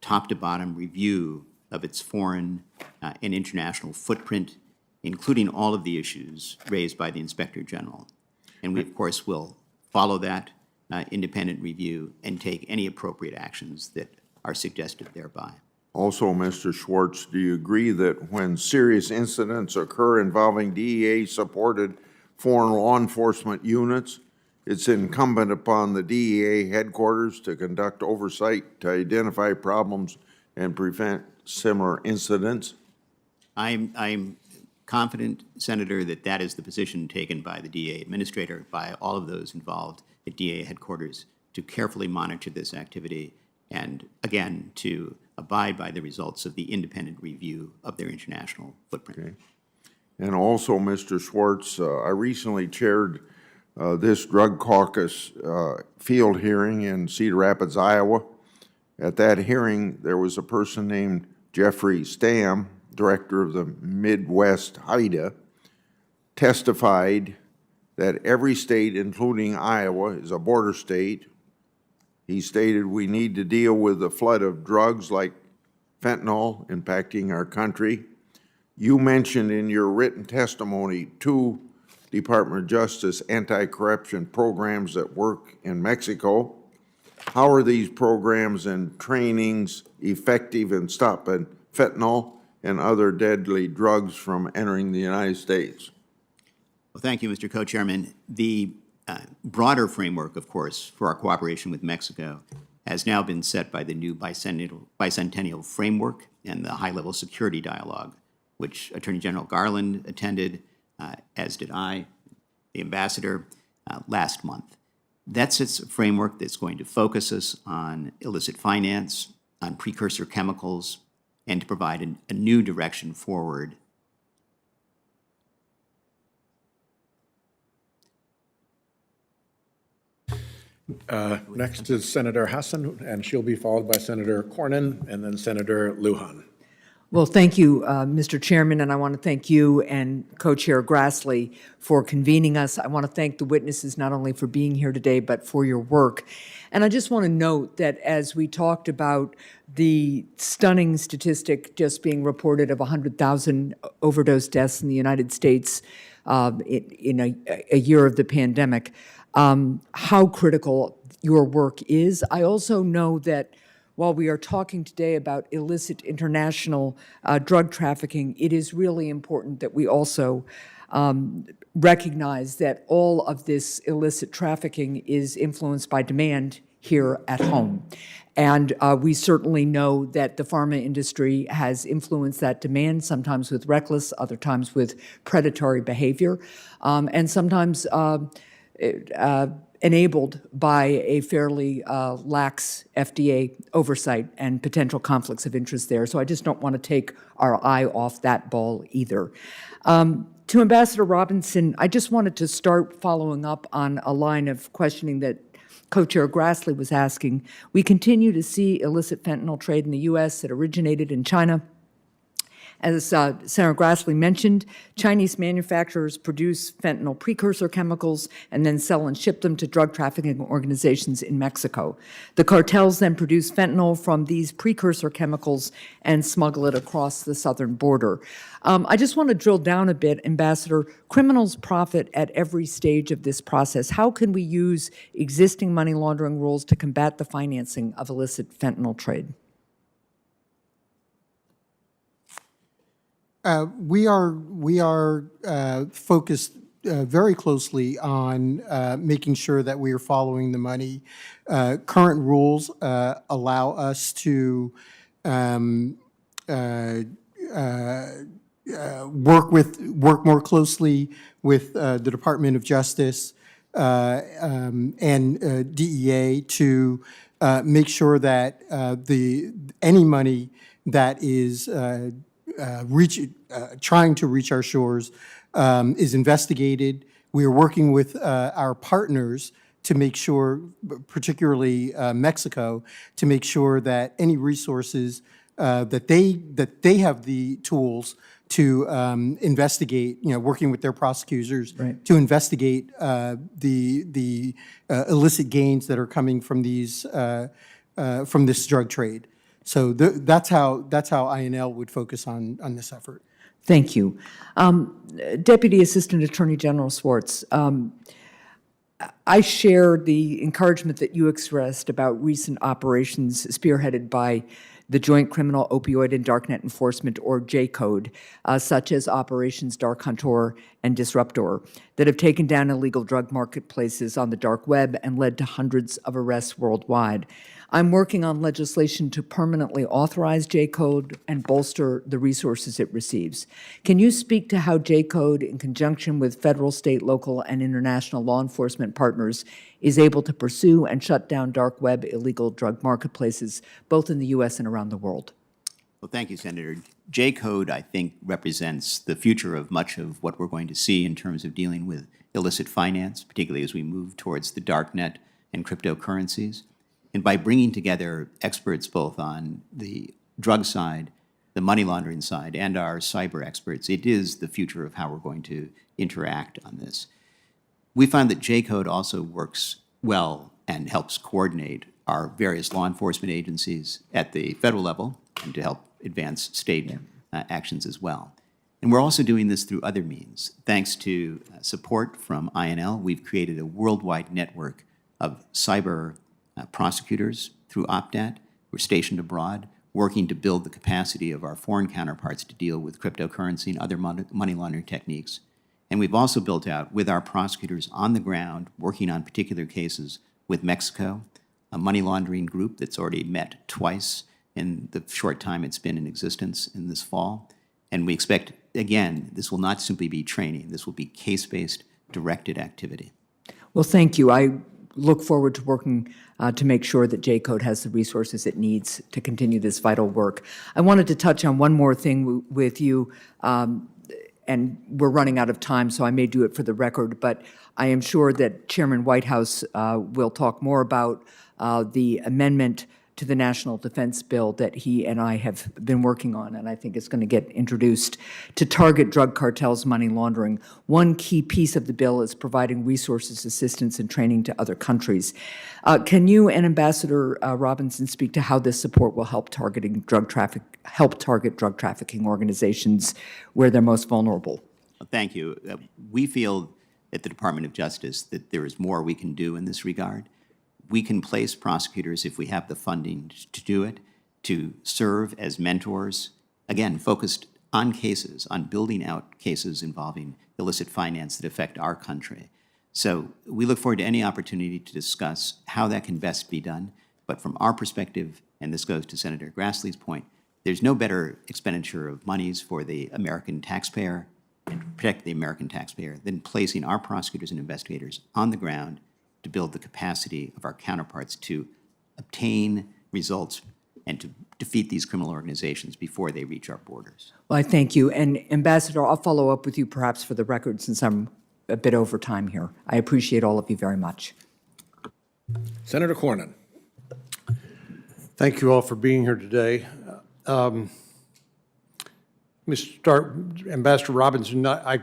top-to-bottom review of its foreign and international footprint, including all of the issues raised by the Inspector General. And we, of course, will follow that independent review and take any appropriate actions that are suggested thereby. Also, Mr. Schwartz, do you agree that when serious incidents occur involving DEA-supported foreign law enforcement units, it's incumbent upon the DEA headquarters to conduct oversight to identify problems and prevent similar incidents? I'm confident, Senator, that that is the position taken by the DEA administrator, by all of those involved at DEA headquarters, to carefully monitor this activity and, again, to abide by the results of the independent review of their international footprint. Okay. And also, Mr. Schwartz, I recently chaired this drug caucus field hearing in Cedar Rapids, Iowa. At that hearing, there was a person named Jeffrey Stamm, director of the Midwest HIDA, testified that every state, including Iowa, is a border state. He stated we need to deal with the flood of drugs like fentanyl impacting our country. You mentioned in your written testimony 2 Department of Justice anti-corruption programs that work in Mexico. How are these programs and trainings effective in stopping fentanyl and other deadly drugs from entering the United States? Well, thank you, Mr. Co-Chairman. The broader framework, of course, for our cooperation with Mexico has now been set by the new bicentennial framework and the high-level security dialogue, which Attorney General Garland attended, as did I, the ambassador, last month. That sets a framework that's going to focus us on illicit finance, on precursor chemicals, and to provide a new direction forward. Next is Senator Hassan, and she'll be followed by Senator Cornyn and then Senator Lujan. Well, thank you, Mr. Chairman, and I want to thank you and Co-Chair Grassley for convening us. I want to thank the witnesses not only for being here today, but for your work. And I just want to note that as we talked about the stunning statistic just being reported of 100,000 overdose deaths in the United States in a year of the pandemic, how critical your work is. I also know that while we are talking today about illicit international drug trafficking, it is really important that we also recognize that all of this illicit trafficking is influenced by demand here at home. And we certainly know that the pharma industry has influenced that demand, sometimes with reckless, other times with predatory behavior, and sometimes enabled by a fairly lax FDA oversight and potential conflicts of interest there. So I just don't want to take our eye off that ball either. To Ambassador Robinson, I just wanted to start following up on a line of questioning that Co-Chair Grassley was asking. We continue to see illicit fentanyl trade in the U.S. that originated in China As Senator Grassley mentioned, Chinese manufacturers produce fentanyl precursor chemicals and then sell and ship them to drug trafficking organizations in Mexico. The cartels then produce fentanyl from these precursor chemicals and smuggle it across the southern border. I just want to drill down a bit, Ambassador. Criminals profit at every stage of this process. How can we use existing money laundering rules to combat the financing of illicit fentanyl trade? We are focused very closely on making sure that we are following the money. Current rules allow us to work more closely with the Department of Justice and DEA to make sure that any money that is trying to reach our shores is investigated. We are working with our partners to make sure, particularly Mexico, to make sure that any resources that they have the tools to investigate, working with their prosecutors to investigate the illicit gains that are coming from these from this drug trade. So that's how INL would focus on this effort. Thank you. Deputy Assistant Attorney General Swartz, I share the encouragement that you expressed about recent operations spearheaded by the Joint Criminal Opioid and Darknet Enforcement, or J-Code, such as Operations Dark Hunter and Disruptor, that have taken down illegal drug marketplaces on the dark web and led to hundreds of arrests worldwide. I'm working on legislation to permanently authorize J-Code and bolster the resources it receives. Can you speak to how J-Code, in conjunction with federal, state, local, and international law enforcement partners, is able to pursue and shut down dark web illegal drug marketplaces, both in the U.S. and around the world? Well, thank you, Senator. J-Code, I think, represents the future of much of what we're going to see in terms of dealing with illicit finance, particularly as we move towards the dark net and cryptocurrencies. And by bringing together experts both on the drug side, the money laundering side, and our cyber experts, it is the future of how we're going to interact on this. We find that J-Code also works well and helps coordinate our various law enforcement agencies at the federal level and to help advance state actions as well. And we're also doing this through other means. Thanks to support from INL, we've created a worldwide network of cyber prosecutors through OPDAT. We're stationed abroad, working to build the capacity of our foreign counterparts to deal with cryptocurrency and other money laundering techniques. And we've also built out, with our prosecutors on the ground, working on particular cases with Mexico, a money laundering group that's already met twice in the short time it's been in existence in this fall. And we expect, again, this will not simply be training. This will be case-based, directed activity. Well, thank you. I look forward to working to make sure that J-Code has the resources it needs to continue this vital work. I wanted to touch on one more thing with you, and we're running out of time, so I may do it for the record, but I am sure that Chairman Whitehouse will talk more about the amendment to the National Defense Bill that he and I have been working on, and I think it's going to get introduced to target drug cartels' money laundering. One key piece of the bill is providing resources, assistance, and training to other countries. Can you and Ambassador Robinson speak to how this support will help target drug trafficking organizations where they're most vulnerable? Thank you. We feel at the Department of Justice that there is more we can do in this regard. We can place prosecutors, if we have the funding to do it, to serve as mentors, again, focused on cases, on building out cases involving illicit finance that affect our country. So we look forward to any opportunity to discuss how that can best be done. But from our perspective, and this goes to Senator Grassley's point, there's no better expenditure of monies for the American taxpayer and to protect the American taxpayer than placing our prosecutors and investigators on the ground to build the capacity of our counterparts to obtain results and to defeat these criminal organizations before they reach our borders. Well, I thank you. And Ambassador, I'll follow up with you perhaps for the record since I'm a bit over time here. I appreciate all of you very much. Senator Cornyn. Thank you all for being here today. Let me start, Ambassador Robinson, I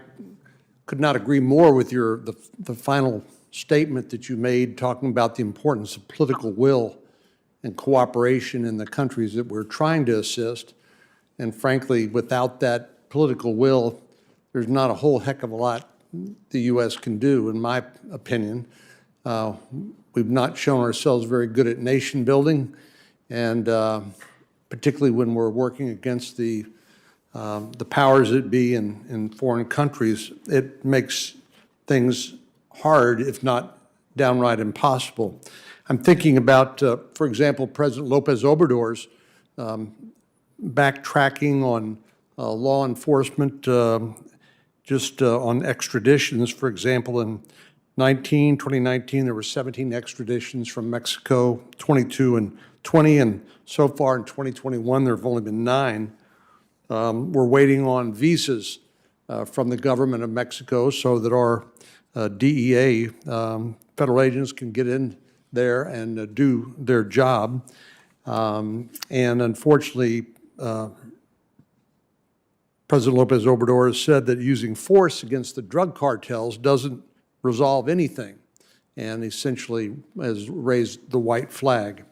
could not agree more with the final statement that you made, talking about the importance of political will and cooperation in the countries that we're trying to assist. And frankly, without that political will, there's not a whole heck of a lot the U.S. can do, in my opinion. We've not shown ourselves very good at nation building, and particularly when we're working against the powers that be in foreign countries, it makes things hard, if not downright impossible. I'm thinking about, for example, President Lopez Obrador's backtracking on law enforcement, just on extraditions. For example, in 2019, there were 17 extraditions from Mexico, 22 and 20, and so far in 2021, there have only been 9. We're waiting on visas from the government of Mexico so that our DEA, federal agents, can get in there and do their job. And unfortunately, President Lopez Obrador has said that using force against the drug cartels doesn't resolve anything, and essentially has raised the white flag.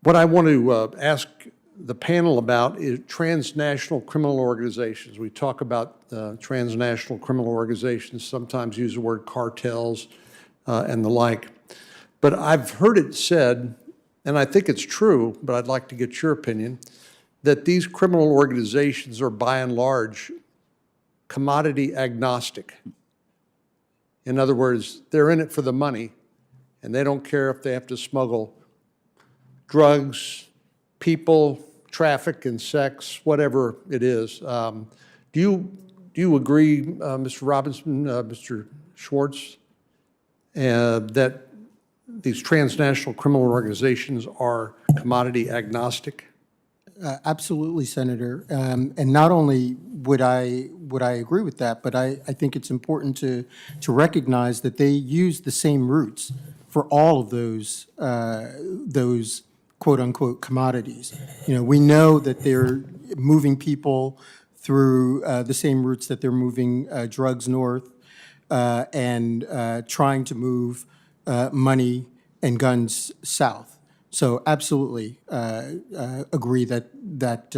What I want to ask the panel about is transnational criminal organizations. We talk about transnational criminal organizations, sometimes use the word cartels and the like. But I've heard it said, and I think it's true, but I'd like to get your opinion, that these criminal organizations are by and large commodity agnostic. In other words, they're in it for the money, and they don't care if they have to smuggle drugs, people, traffic, and sex, whatever it is. Do you agree, Mr. Robinson, Mr. Schwartz, that these transnational criminal organizations are commodity agnostic? Absolutely, Senator. And not only would I agree with that, but I think it's important to recognize that they use the same routes for all of those quote-unquote commodities. You know, we know that they're moving people through the same routes that they're moving drugs north and trying to move money and guns south. So absolutely agree that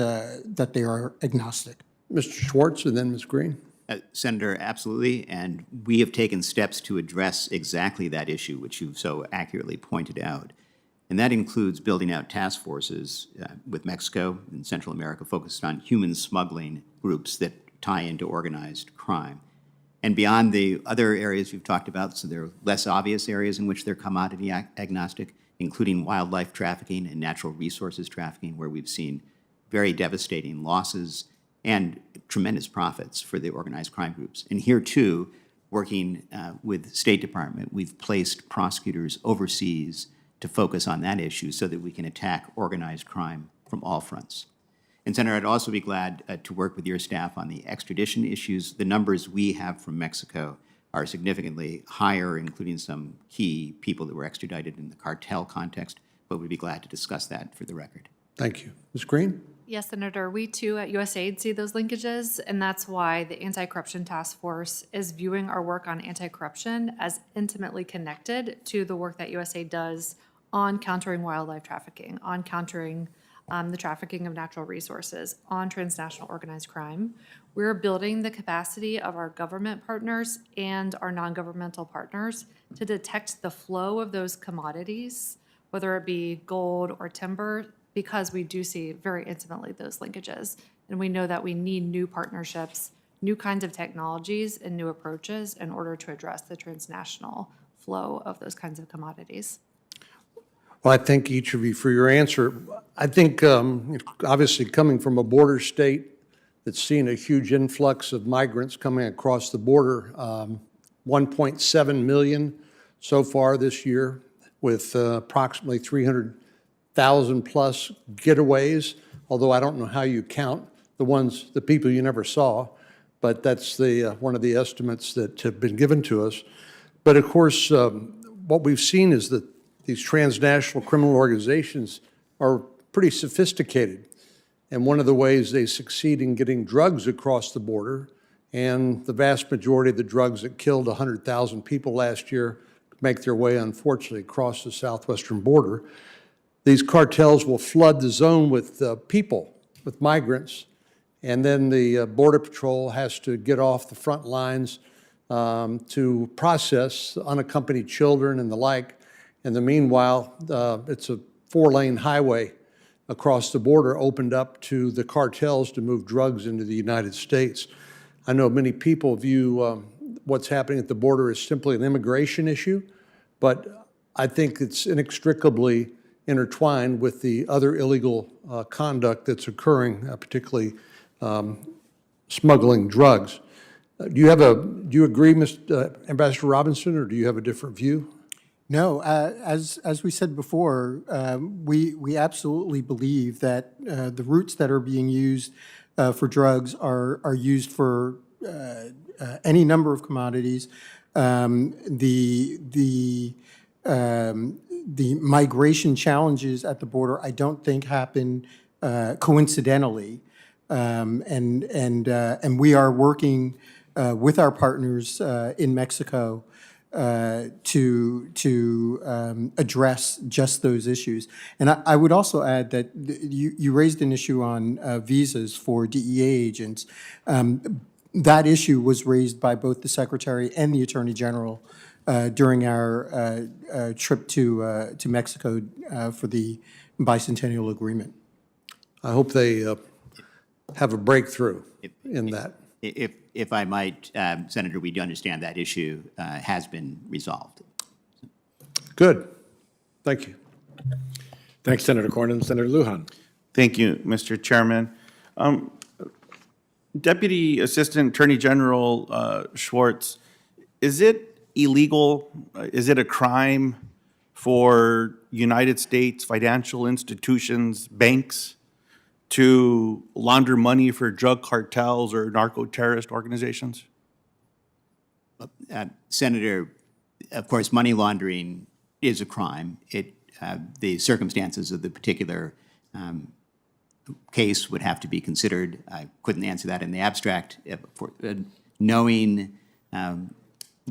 they are agnostic. Mr. Schwartz and then Ms. Green. Senator, absolutely, and we have taken steps to address exactly that issue, which you've so accurately pointed out. And that includes building out task forces with Mexico and Central America focused on human smuggling groups that tie into organized crime. And beyond the other areas you've talked about, so there are less obvious areas in which they're commodity agnostic, including wildlife trafficking and natural resources trafficking, where we've seen very devastating losses and tremendous profits for the organized crime groups. And here, too, working with State Department, we've placed prosecutors overseas to focus on that issue so that we can attack organized crime from all fronts. And Senator, I'd also be glad to work with your staff on the extradition issues. The numbers we have from Mexico are significantly higher, including some key people that were extradited in the cartel context, but we'd be glad to discuss that for the record. Thank you. Ms. Green? Yes, Senator, we too at USAID see those linkages, and that's why the Anti-Corruption Task Force is viewing our work on anti-corruption as intimately connected to the work that USAID does on countering wildlife trafficking, on countering the trafficking of natural resources, on transnational organized crime. We're building the capacity of our government partners and our non-governmental partners to detect the flow of those commodities, whether it be gold or timber, because we do see very intimately those linkages. And we know that we need new partnerships, new kinds of technologies, and new approaches in order to address the transnational flow of those kinds of commodities. Well, I thank each of you for your answer. I think, obviously, coming from a border state that's seen a huge influx of migrants coming across the border, 1.7 million so far this year, with approximately 300,000 plus getaways, although I don't know how you count the people you never saw, but that's one of the estimates that have been given to us. But of course, what we've seen is that these transnational criminal organizations are pretty sophisticated. And one of the ways they succeed in getting drugs across the border, and the vast majority of the drugs that killed 100,000 people last year make their way, unfortunately, across the southwestern border. These cartels will flood the zone with people, with migrants, and then the Border Patrol has to get off the front lines to process unaccompanied children and the like. In the meanwhile, it's a 4-lane highway across the border opened up to the cartels to move drugs into the United States. I know many people view what's happening at the border as simply an immigration issue, but I think it's inextricably intertwined with the other illegal conduct that's occurring, particularly smuggling drugs. Do you agree, Ambassador Robinson, or do you have a different view? No, as we said before, we absolutely believe that the routes that are being used for drugs are used for any number of commodities. The migration challenges at the border, I don't think happen coincidentally, and we are working with our partners in Mexico to address just those issues. And I would also add that you raised an issue on visas for DEA agents. That issue was raised by both the Secretary and the Attorney General during our trip to Mexico for the bicentennial agreement. I hope they have a breakthrough in that. If I might, Senator, we do understand that issue has been resolved. Good. Thank you. Thanks, Senator Cornyn. Senator Lujan. Thank you, Mr. Chairman. Deputy Assistant Attorney General Schwartz, is it illegal, is it a crime for United States financial institutions, banks, to launder money for drug cartels or narco-terrorist organizations? Senator, of course, money laundering is a crime. The circumstances of the particular case would have to be considered. I couldn't answer that in the abstract. Knowing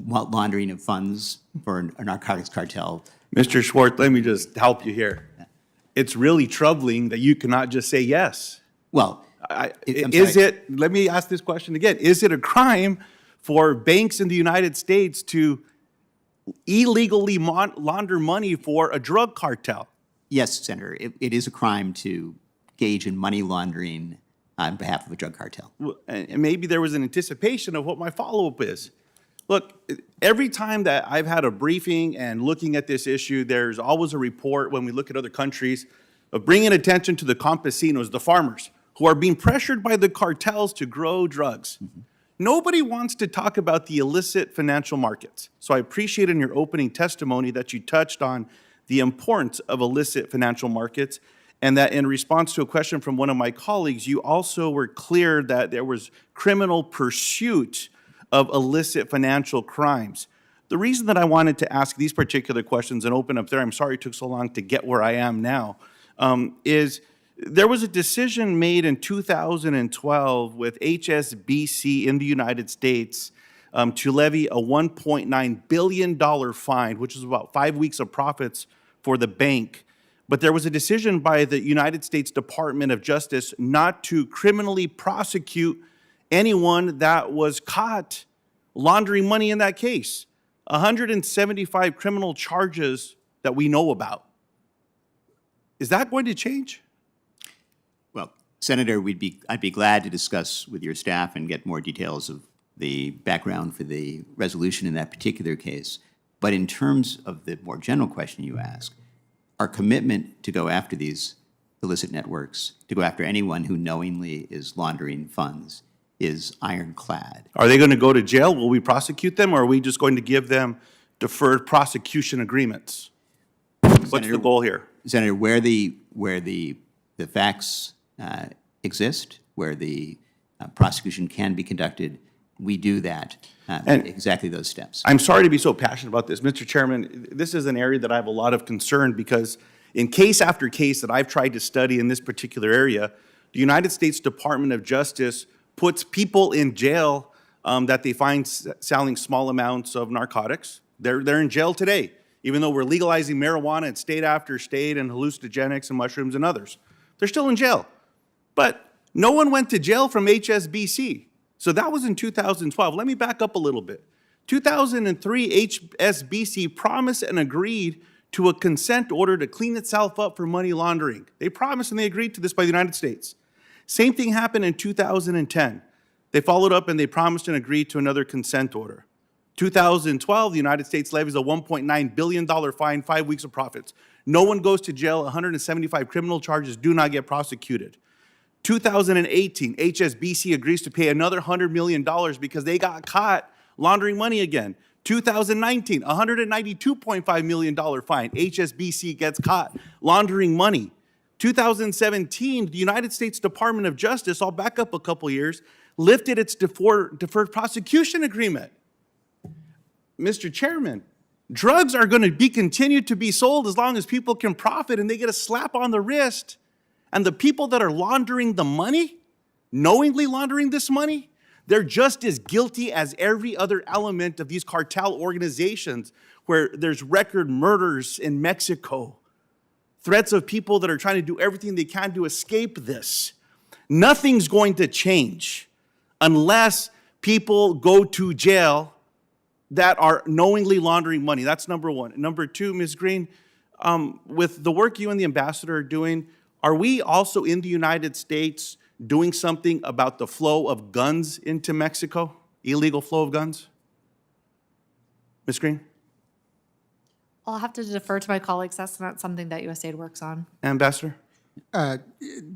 laundering of funds for a narcotics cartel. Mr. Schwartz, let me just help you here. It's really troubling that you cannot just say yes. Well, let me ask this question again. Is it a crime for banks in the United States to illegally launder money for a drug cartel? Yes, Senator, it is a crime to engage in money laundering on behalf of a drug cartel. Well, and maybe there was an anticipation of what my follow-up is. Look, every time that I've had a briefing and looking at this issue, there's always a report when we look at other countries of bringing attention to the campesinos, the farmers, who are being pressured by the cartels to grow drugs. Mm-hmm. Nobody wants to talk about the illicit financial markets. So I appreciate in your opening testimony that you touched on the importance of illicit financial markets, and that in response to a question from one of my colleagues, you also were clear that there was criminal pursuit of illicit financial crimes. The reason that I wanted to ask these particular questions and open up there, I'm sorry it took so long to get where I am now, is there was a decision made in 2012 with HSBC in the United States to levy a $1.9 billion fine, which is about 5 weeks of profits for the bank. But there was a decision by the United States Department of Justice not to criminally prosecute anyone that was caught laundering money in that case. 175 criminal charges that we know about. Is that going to change? Well, Senator, I'd be glad to discuss with your staff and get more details of the background for the resolution in that particular case. But in terms of the more general question you ask, our commitment to go after these illicit networks, to go after anyone who knowingly is laundering funds, is ironclad. Are they going to go to jail? Will we prosecute them, or are we just going to give them deferred prosecution agreements? What's the goal here? Senator, where the facts exist, where the prosecution can be conducted, we do that, exactly those steps. I'm sorry to be so passionate about this. Mr. Chairman, this is an area that I have a lot of concern because in case after case that I've tried to study in this particular area, the United States Department of Justice puts people in jail that they find selling small amounts of narcotics. They're in jail today, even though we're legalizing marijuana in state after state and hallucinogenics and mushrooms and others. They're still in jail. But no one went to jail from HSBC. So that was in 2012. Let me back up a little bit. 2003, HSBC promised and agreed to a consent order to clean itself up for money laundering. They promised and they agreed to this by the United States. Same thing happened in 2010. They followed up and they promised and agreed to another consent order. 2012, the United States levies a $1.9 billion fine, 5 weeks of profits. No one goes to jail, 175 criminal charges do not get prosecuted. 2018, HSBC agrees to pay another $100 million because they got caught laundering money again. 2019, $192.5 million fine. HSBC gets caught laundering money. 2017, the United States Department of Justice, I'll back up a couple years, lifted its deferred prosecution agreement. Mr. Chairman, drugs are going to be continued to be sold as long as people can profit and they get a slap on the wrist. And the people that are laundering the money, knowingly laundering this money, they're just as guilty as every other element of these cartel organizations where there's record murders in Mexico, threats of people that are trying to do everything they can to escape this. Nothing's going to change unless people go to jail that are knowingly laundering money. That's number one. Number two, Ms. Green, with the work you and the ambassador are doing, are we also in the United States doing something about the flow of guns into Mexico? Illegal flow of guns? Ms. Green? I'll have to defer to my colleagues. That's not something that USAID works on. Ambassador? The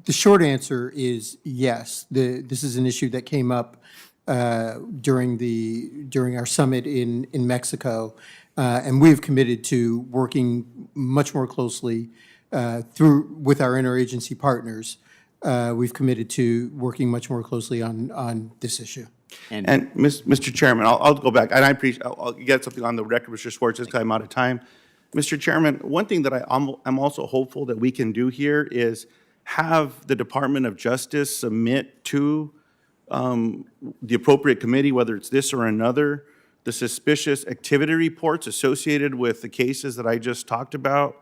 short answer is yes. This is an issue that came up during our summit in Mexico, and we've committed to working much more closely with our interagency partners. We've committed to working much more closely on this issue. And Mr. Chairman, I'll go back, and I appreciate, I'll get something on the record, Mr. Schwartz, just because I'm out of time. Mr. Chairman, one thing that I'm also hopeful that we can do here is have the Department of Justice submit to the appropriate committee, whether it's this or another, the suspicious activity reports associated with the cases that I just talked about,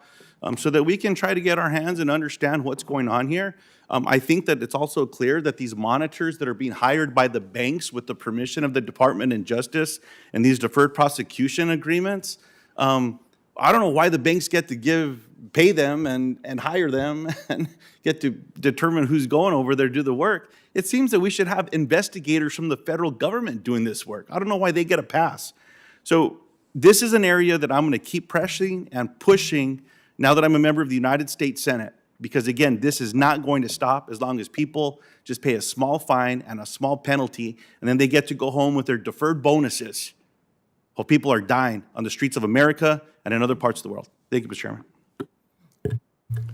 so that we can try to get our hands and understand what's going on here. I think that it's also clear that these monitors that are being hired by the banks with the permission of the Department of Justice and these deferred prosecution agreements, I don't know why the banks get to pay them and hire them and get to determine who's going over there to do the work. It seems that we should have investigators from the federal government doing this work. I don't know why they get a pass. So this is an area that I'm going to keep pressing and pushing now that I'm a member of the United States Senate, because again, this is not going to stop as long as people just pay a small fine and a small penalty, and then they get to go home with their deferred bonuses while people are dying on the streets of America and in other parts of the world. Thank you, Mr. Chairman.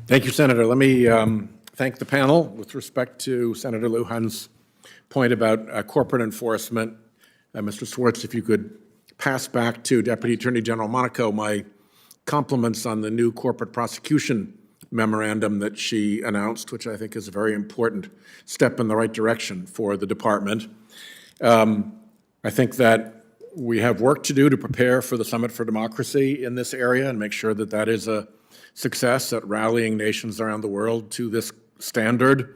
Thank you, Senator. Let me thank the panel with respect to Senator Lujan's point about corporate enforcement. Mr. Schwartz, if you could pass back to Deputy Attorney General Monaco my compliments on the new corporate prosecution memorandum that she announced, which I think is a very important step in the right direction for the department. I think that we have work to do to prepare for the Summit for Democracy in this area and make sure that that is a success at rallying nations around the world to this standard.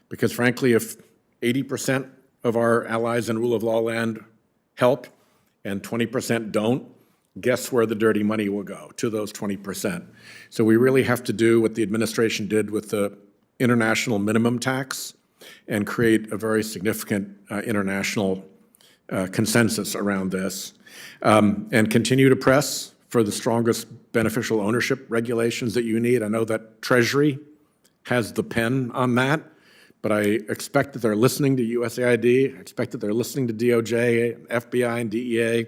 Because frankly, if 80% of our allies in rule of law land help and 20% don't, guess where the dirty money will go? To those 20%. So we really have to do what the administration did with the international minimum tax and create a very significant international consensus around this, and continue to press for the strongest beneficial ownership regulations that you need. I know that Treasury has the pen on that, but I expect that they're listening to USAID, I expect that they're listening to DOJ, FBI, and DEA,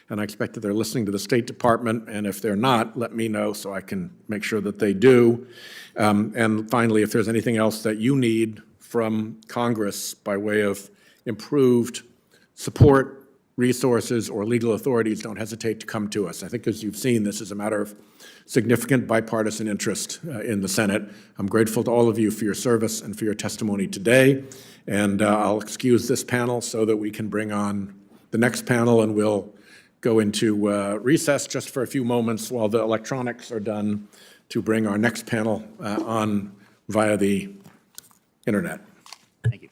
and I expect that they're listening to the State Department, and if they're not, let me know so I can make sure that they do. And finally, if there's anything else that you need from Congress by way of improved support resources, or legal authorities, don't hesitate to come to us. I think, as you've seen, this is a matter of significant bipartisan interest in the Senate. I'm grateful to all of you for your service and for your testimony today. And I'll excuse this panel so that we can bring on the next panel, and we'll go into recess just for a few moments while the electronics are done to bring our next panel on via the internet. Thank you.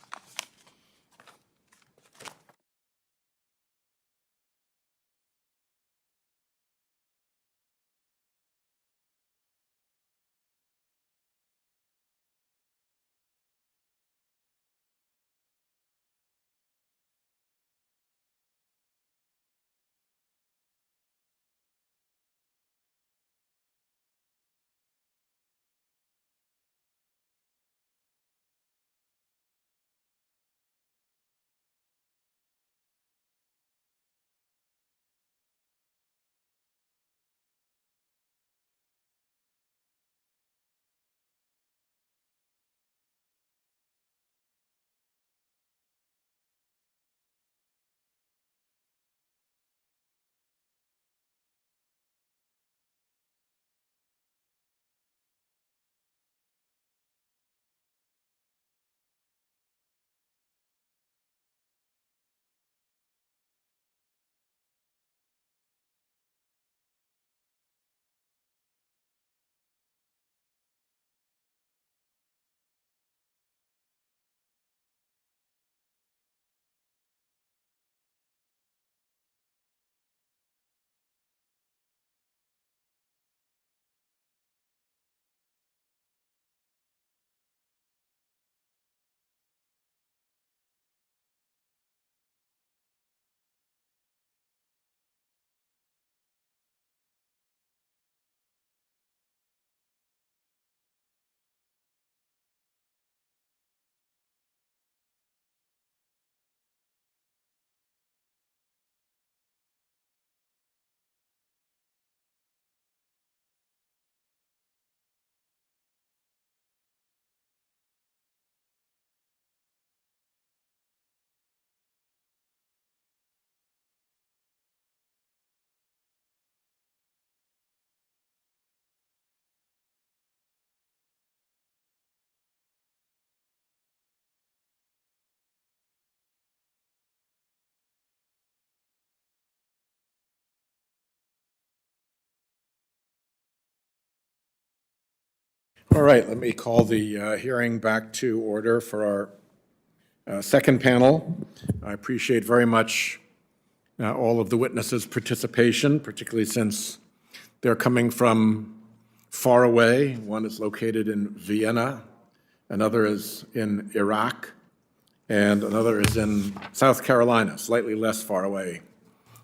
All right, let me call the hearing back to order for our second panel. I appreciate very much all of the witnesses' participation, particularly since they're coming from far away. One is located in Vienna, another is in Iraq, and another is in South Carolina, slightly less far away.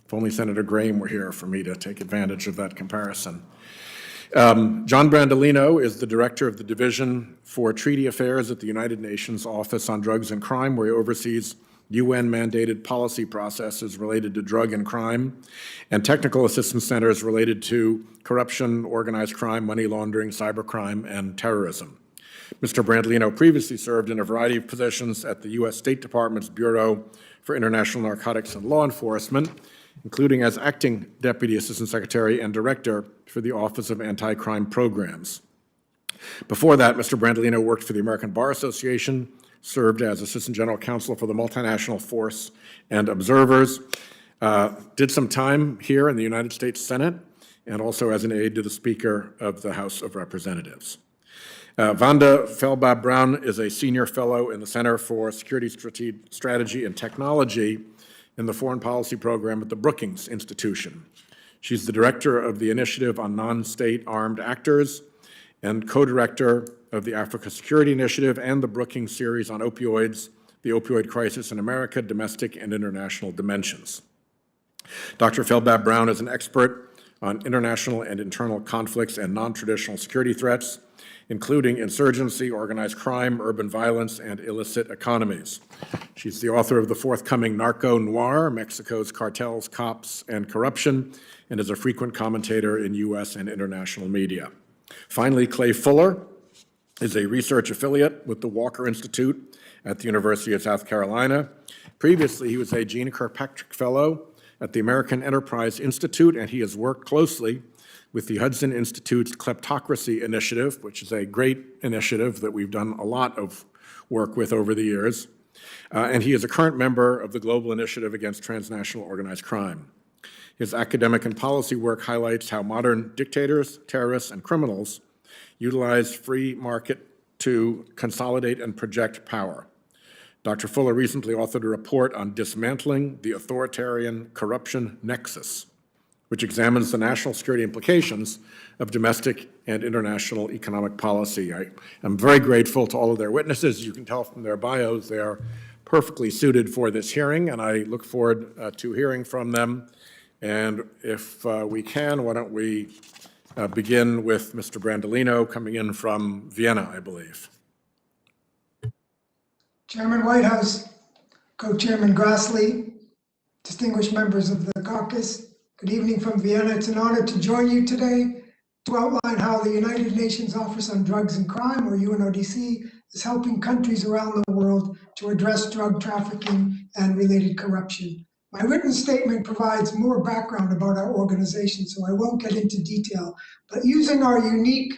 If only Senator Graham were here for me to take advantage of that comparison. John Brandolino is the director of the Division for Treaty Affairs at the United Nations Office on Drugs and Crime, where he oversees UN-mandated policy processes related to drug and crime, and technical assistance centers related to corruption, organized crime, money laundering, cybercrime, and terrorism. Mr. Brandolino previously served in a variety of positions at the U.S. State Department's Bureau for International Narcotics and Law Enforcement, including as acting Deputy Assistant Secretary and Director for the Office of Anti-Crime Programs. Before that, Mr. Brandolino worked for the American Bar Association, served as Assistant General Counsel for the Multinational Force and Observers, did some time here in the United States Senate, and also as an aide to the Speaker of the House of Representatives. Vanda Felbab-Brown is a senior fellow in the Center for Security Strategy and Technology in the Foreign Policy Program at the Brookings Institution. She's the director of the Initiative on Non-State Armed Actors and co-director of the Africa Security Initiative and the Brookings series on opioids, the opioid crisis in America, domestic and international dimensions. Dr. Felbab-Brown is an expert on international and internal conflicts and non-traditional security threats, including insurgency, organized crime, urban violence, and illicit economies. She's the author of the forthcoming Narco Noir, Mexico's Cartels, Cops, and Corruption, and is a frequent commentator in U.S. and international media. Finally, Clay Fuller is a research affiliate with the Walker Institute at the University of South Carolina. Previously, he was a Jean Kirkpatrick Fellow at the American Enterprise Institute, and he has worked closely with the Hudson Institute's Kleptocracy Initiative, which is a great initiative that we've done a lot of work with over the years. And he is a current member of the Global Initiative Against Transnational Organized Crime. His academic and policy work highlights how modern dictators, terrorists, and criminals utilize free market to consolidate and project power. Dr. Fuller recently authored a report on dismantling the authoritarian corruption nexus, which examines the national security implications of domestic and international economic policy. I am very grateful to all of their witnesses. You can tell from their bios they are perfectly suited for this hearing, and I look forward to hearing from them. And if we can, why don't we begin with Mr. Brandolino coming in from Vienna, I believe. Chairman Whitehouse, Co-Chairman Grassley, distinguished members of the caucus, good evening from Vienna. It's an honor to join you today to outline how the United Nations Office on Drugs and Crime, or UNODC, is helping countries around the world to address drug trafficking and related corruption. My written statement provides more background about our organization, so I won't get into detail, but using our unique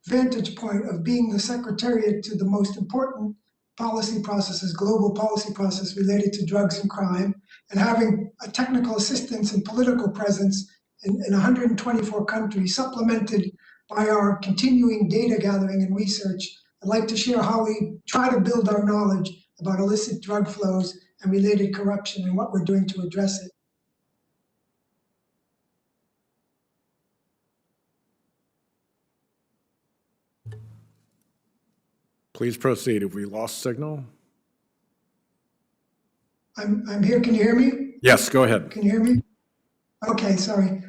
vantage point of being the secretariat to the most important policy processes, global policy process related to drugs and crime, and having a technical assistance and political presence in 124 countries, supplemented by our continuing data gathering and research, I'd like to share how we try to build our knowledge about illicit drug flows and related corruption and what we're doing to address it. Please proceed. Have we lost signal? I'm here. Can you hear me? Yes, go ahead. Can you hear me? Okay, sorry.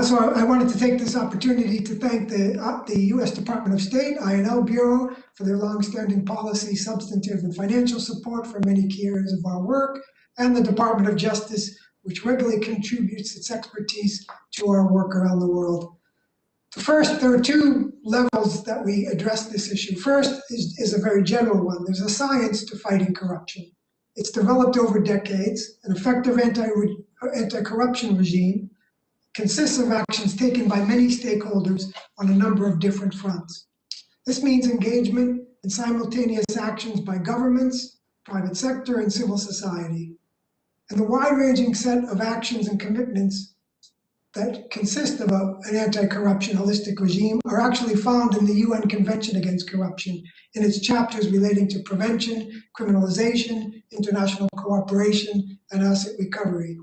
So I wanted to take this opportunity to thank the U.S. Department of State, INL Bureau, for their longstanding policy, substantive, and financial support for many key areas of our work, and the Department of Justice, which regularly contributes its expertise to our work around the world. First, there are two levels that we address this issue. First is a very general one. There's a science to fighting corruption. It's developed over decades. An effective anti-corruption regime consists of actions taken by many stakeholders on a number of different fronts. This means engagement and simultaneous actions by governments, private sector, and civil society. And the wide-ranging set of actions and commitments that consist of an anti-corruption holistic regime are actually found in the UN Convention Against Corruption in its chapters relating to prevention, criminalization, international cooperation, and asset recovery.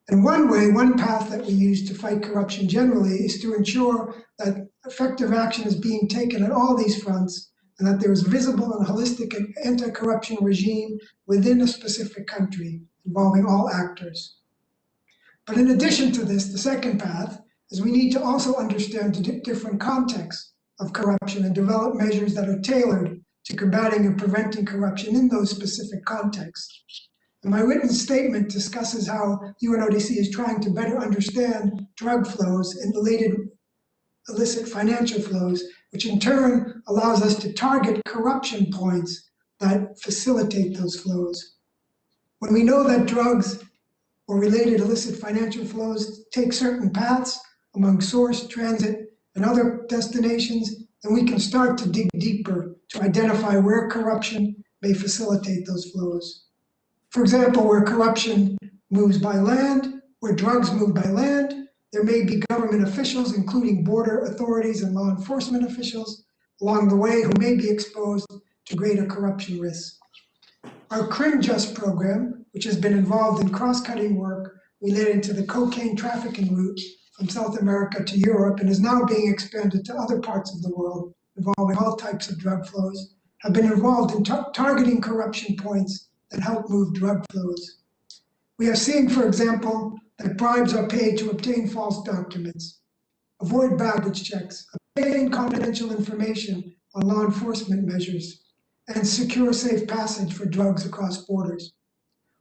And one path that we use to fight corruption generally is to ensure that effective action is being taken at all these fronts and that there is visible and holistic anti-corruption regime within a specific country involving all actors. But in addition to this, the second path is we need to also understand the different contexts of corruption and develop measures that are tailored to combating and preventing corruption in those specific contexts. And my written statement discusses how UNODC is trying to better understand drug flows and related illicit financial flows, which in turn allows us to target corruption points that facilitate those flows. When we know that drugs or related illicit financial flows take certain paths among source, transit, and other destinations, then we can start to dig deeper to identify where corruption may facilitate those flows. For example, where corruption moves by land, where drugs move by land, there may be government officials, including border authorities and law enforcement officials, along the way who may be exposed to greater corruption risks. Our CrimJust program, which has been involved in cross-cutting work related to the cocaine trafficking route from South America to Europe and is now being expanded to other parts of the world involving all types of drug flows, have been involved in targeting corruption points that help move drug flows. We have seen, for example, that bribes are paid to obtain false documents, avoid baggage checks, obtain confidential information on law enforcement measures, and secure safe passage for drugs across borders.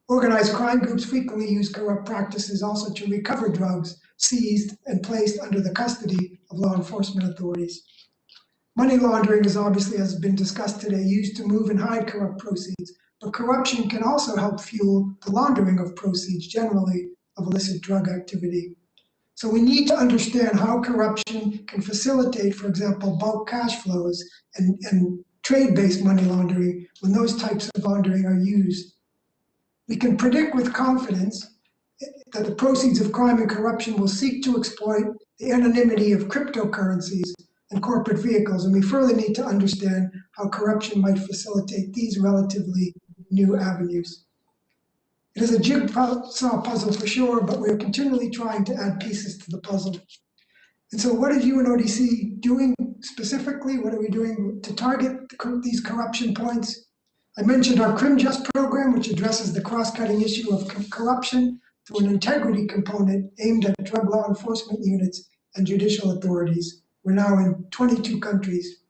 Organized crime groups frequently use corrupt practices also to recover drugs seized and placed under the custody of law enforcement authorities. Money laundering is obviously, as has been discussed today, used to move and hide corrupt proceeds, but corruption can also help fuel the laundering of proceeds generally of illicit drug activity. So we need to understand how corruption can facilitate, for example, bulk cash flows and trade-based money laundering when those types of laundering are used. We can predict with confidence that the proceeds of crime and corruption will seek to exploit the anonymity of cryptocurrencies and corporate vehicles, and we further need to understand how corruption might facilitate these relatively new avenues. It is a jigsaw puzzle for sure, but we are continually trying to add pieces to the puzzle. And so what is UNODC doing specifically? What are we doing to target these corruption points? I mentioned our CrimJust program, which addresses the cross-cutting issue of corruption through an integrity component aimed at drug law enforcement units and judicial authorities. We're now in 22 countries.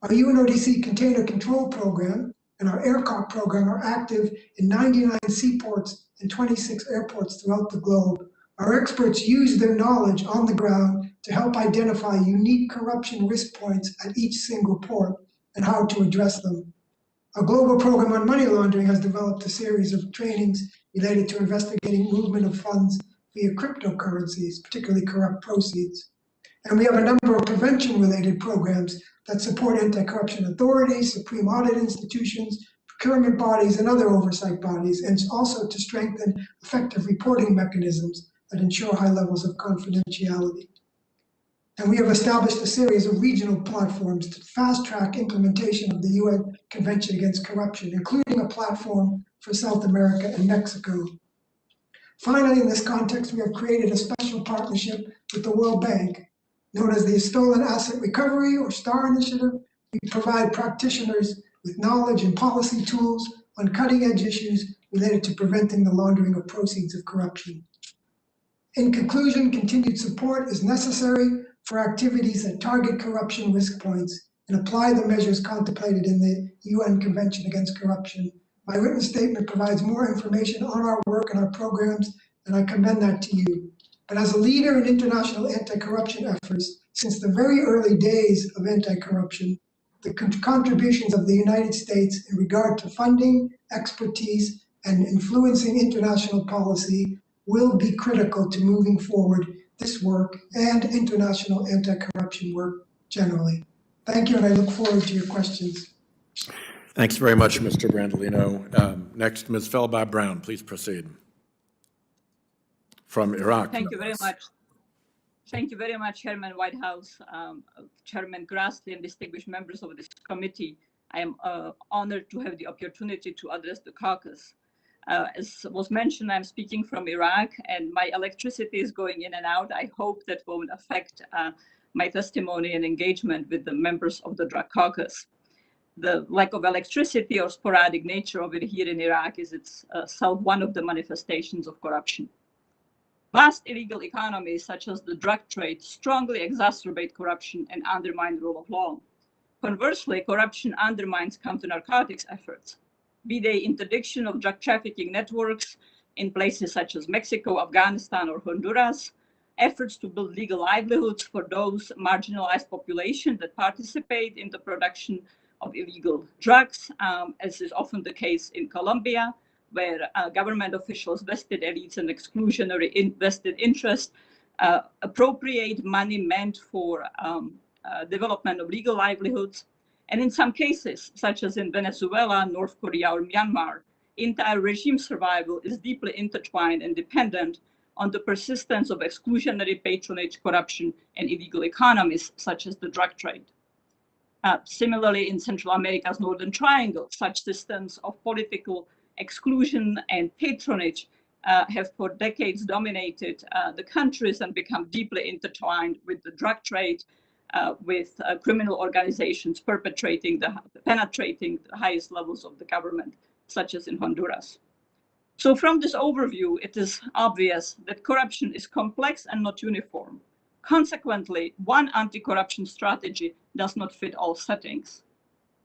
Our UNODC container control program and our AirCop program are active in 99 seaports and 26 airports throughout the globe. Our experts use their knowledge on the ground to help identify unique corruption risk points at each single port and how to address them. Our global program on money laundering has developed a series of trainings related to investigating movement of funds via cryptocurrencies, particularly corrupt proceeds. And we have a number of prevention-related programs that support anti-corruption authorities, supreme audit institutions, procurement bodies, and other oversight bodies, and also to strengthen effective reporting mechanisms that ensure high levels of confidentiality. And we have established a series of regional platforms to fast-track implementation of the UN Convention Against Corruption, including a platform for South America and Mexico. Finally, in this context, we have created a special partnership with the World Bank, known as the Stolen Asset Recovery or STAR Initiative. We provide practitioners with knowledge and policy tools on cutting-edge issues related to preventing the laundering of proceeds of corruption. In conclusion, continued support is necessary for activities that target corruption risk points and apply the measures contemplated in the UN Convention Against Corruption. My written statement provides more information on our work and our programs, and I commend that to you. But as a leader in international anti-corruption efforts, since the very early days of anti-corruption, the contributions of the United States in regard to funding, expertise, and influencing international policy will be critical to moving forward this work and international anti-corruption work generally. Thank you, and I look forward to your questions. Thanks very much, Mr. Brandolino. Next, Ms. Felby-Brown, please proceed. From Iraq. Thank you very much. Thank you very much, Chairman Whitehouse, Chairman Grassley, and distinguished members of this committee. I am honored to have the opportunity to address the caucus. As was mentioned, I'm speaking from Iraq, and my electricity is going in and out. I hope that won't affect my testimony and engagement with the members of the drug caucus. The lack of electricity or sporadic nature of it here in Iraq is itself one of the manifestations of corruption. Vast illegal economies, such as the drug trade, strongly exacerbate corruption and undermine the rule of law. Conversely, corruption undermines counter-narcotics efforts, be they interdiction of drug trafficking networks in places such as Mexico, Afghanistan, or Honduras, efforts to build legal livelihoods for those marginalized populations that participate in the production of illegal drugs, as is often the case in Colombia, where government officials, vested elites, and exclusionary vested interests appropriate money meant for development of legal livelihoods. And in some cases, such as in Venezuela, North Korea, or Myanmar, entire regime survival is deeply intertwined and dependent on the persistence of exclusionary patronage, corruption, and illegal economies, such as the drug trade. Similarly, in Central America's Northern Triangle, such systems of political exclusion and patronage have for decades dominated the countries and become deeply intertwined with the drug trade, with criminal organizations penetrating the highest levels of the government, such as in Honduras. So from this overview, it is obvious that corruption is complex and not uniform. Consequently, one anti-corruption strategy does not fit all settings.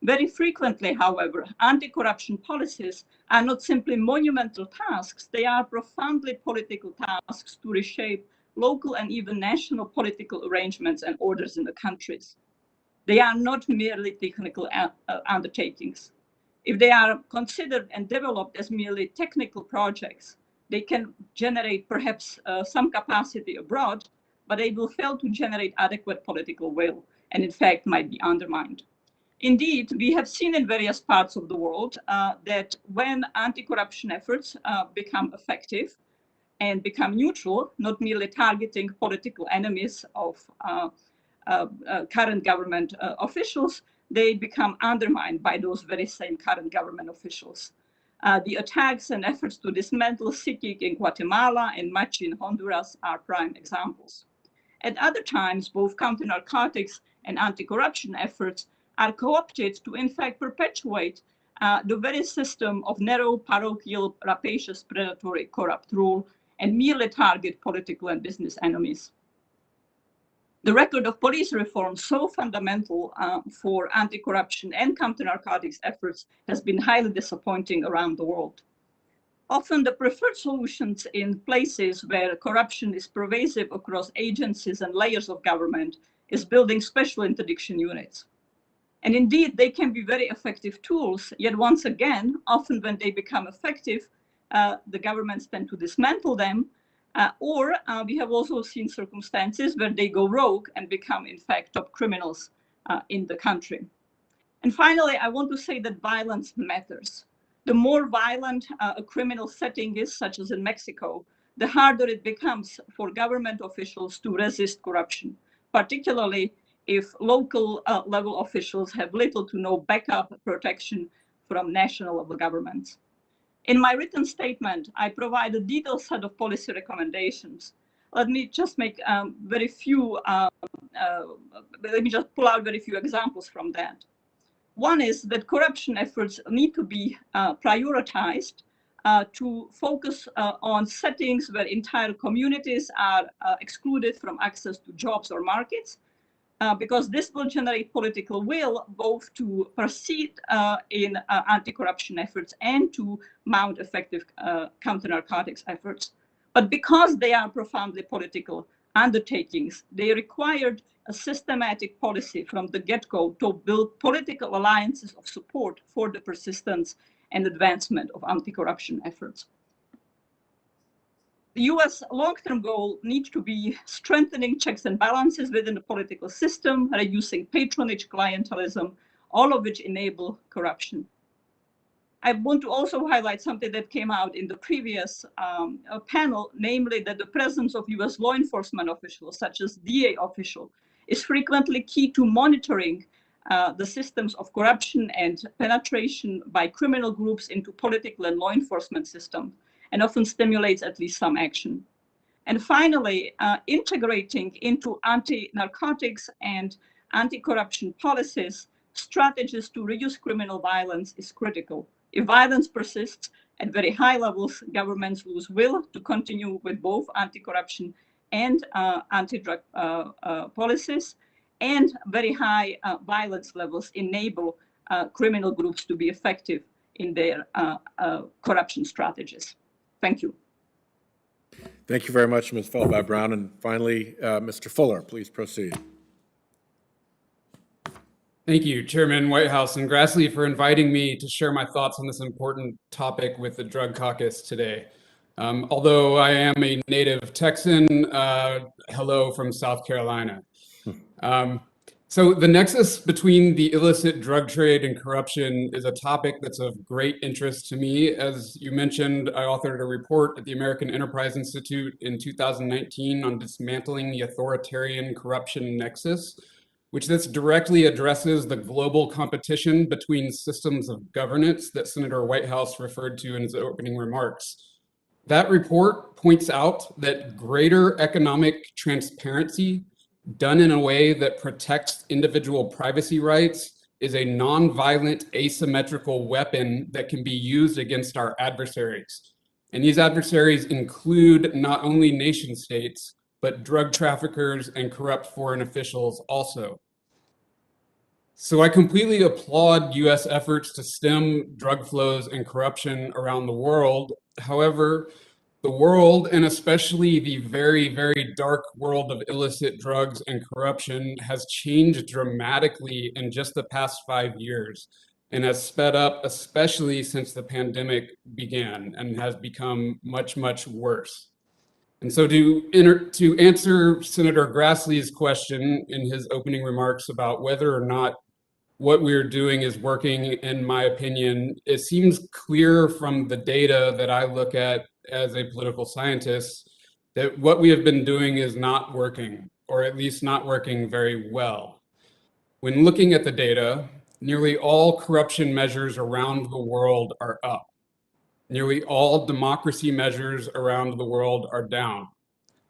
Very frequently, however, anti-corruption policies are not simply monumental tasks, they are profoundly political tasks to reshape local and even national political arrangements and orders in the countries. They are not merely technical undertakings. If they are considered and developed as merely technical projects, they can generate perhaps some capacity abroad, but they will fail to generate adequate political will, and in fact might be undermined. Indeed, we have seen in various parts of the world that when anti-corruption efforts become effective and become neutral, not merely targeting political enemies of current government officials, they become undermined by those very same current government officials. The attacks and efforts to dismantle CICIG in Guatemala and Machi in Honduras are prime examples. At other times, both counter-narcotics and anti-corruption efforts are co-opted to, in fact, perpetuate the very system of narrow, parochial, rapacious, predatory, corrupt rule and merely target political and business enemies. The record of police reform, so fundamental for anti-corruption and counter-narcotics efforts, has been highly disappointing around the world. Often the preferred solutions in places where corruption is pervasive across agencies and layers of government is building special interdiction units. And indeed, they can be very effective tools, yet once again, often when they become effective, the governments tend to dismantle them, or we have also seen circumstances where they go rogue and become, in fact, top criminals in the country. And finally, I want to say that violence matters. The more violent a criminal setting is, such as in Mexico, the harder it becomes for government officials to resist corruption, particularly if local level officials have little to no backup protection from national level governments. In my written statement, I provide a detailed set of policy recommendations. Let me just make let me just pull out very few examples from that. One is that corruption efforts need to be prioritized to focus on settings where entire communities are excluded from access to jobs or markets, because this will generate political will both to proceed in anti-corruption efforts and to mount effective counter-narcotics efforts. But because they are profoundly political undertakings, they required a systematic policy from the get-go to build political alliances of support for the persistence and advancement of anti-corruption efforts. The US long-term goal needs to be strengthening checks and balances within the political system, reducing patronage, clientelism, all of which enable corruption. I want to also highlight something that came out in the previous panel, namely that the presence of US law enforcement officials, such as DA official, is frequently key to monitoring the systems of corruption and penetration by criminal groups into political and law enforcement system, and often stimulates at least some action. And finally, integrating into anti-narcotics and anti-corruption policies, strategies to reduce criminal violence is critical. If violence persists at very high levels, governments lose will to continue with both anti-corruption and anti-drug policies, and very high violence levels enable criminal groups to be effective in their corruption strategies. Thank you. Thank you very much, Ms. Feldby-Brown. And finally, Mr. Fuller, please proceed. Thank you, Chairman Whitehouse and Grassley, for inviting me to share my thoughts on this important topic with the Drug Caucus today. Although I am a native Texan, hello from South Carolina. So the nexus between the illicit drug trade and corruption is a topic that's of great interest to me. As you mentioned, I authored a report at the American Enterprise Institute in 2019 on dismantling the authoritarian corruption nexus, which this directly addresses the global competition between systems of governance that Senator Whitehouse referred to in his opening remarks. That report points out that greater economic transparency done in a way that protects individual privacy rights is a nonviolent asymmetrical weapon that can be used against our adversaries. And these adversaries include not only nation states, but drug traffickers and corrupt foreign officials also. So I completely applaud US efforts to stem drug flows and corruption around the world. However, The world, and especially the very, very dark world of illicit drugs and corruption, has changed dramatically in just the past 5 years and has sped up, especially since the pandemic began, and has become much, much worse. And so to answer Senator Grassley's question in his opening remarks about whether or not what we're doing is working, in my opinion, it seems clear from the data that I look at as a political scientist that what we have been doing is not working, or at least not working very well. When looking at the data, nearly all corruption measures around the world are up. Nearly all democracy measures around the world are down.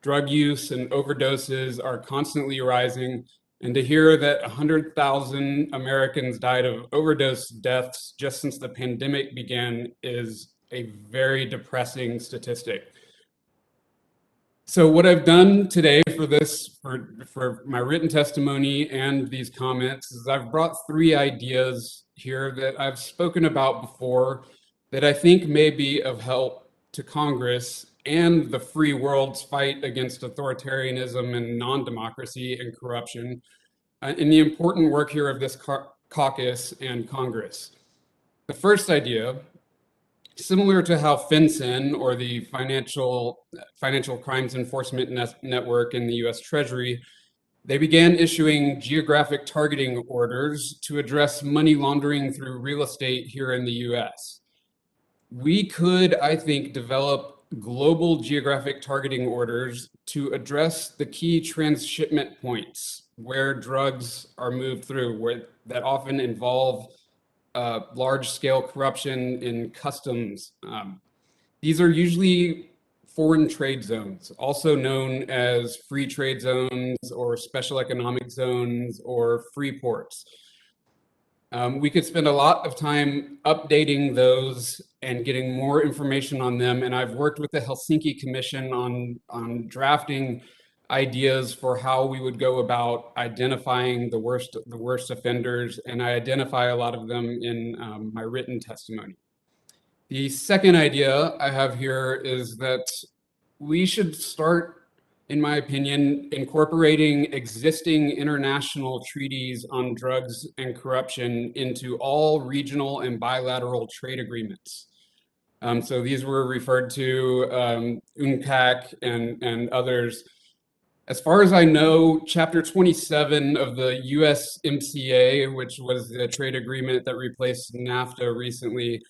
Drug use and overdoses are constantly rising, and to hear that 100,000 Americans died of overdose deaths just since the pandemic began is a very depressing statistic. So what I've done today for my written testimony and these comments is I've brought 3 ideas here that I've spoken about before that I think may be of help to Congress and the free world's fight against authoritarianism and non-democracy and corruption in the important work here of this caucus and Congress. The first idea, similar to how FinCEN, or the Financial Crimes Enforcement Network in the US Treasury, they began issuing geographic targeting orders to address money laundering through real estate here in the US. We could, I think, develop global geographic targeting orders to address the key transshipment points where drugs are moved through, that often involve large-scale corruption in customs. These are usually foreign trade zones, also known as free trade zones or special economic zones or free ports. We could spend a lot of time updating those and getting more information on them. And I've worked with the Helsinki Commission on drafting ideas for how we would go about identifying the worst offenders, and I identify a lot of them in my written testimony. The second idea I have here is that we should start, in my opinion, incorporating existing international treaties on drugs and corruption into all regional and bilateral trade agreements. So these were referred to UNCAC and others. As far as I know, Chapter 27 of the USMCA, which was the trade agreement that replaced NAFTA recently,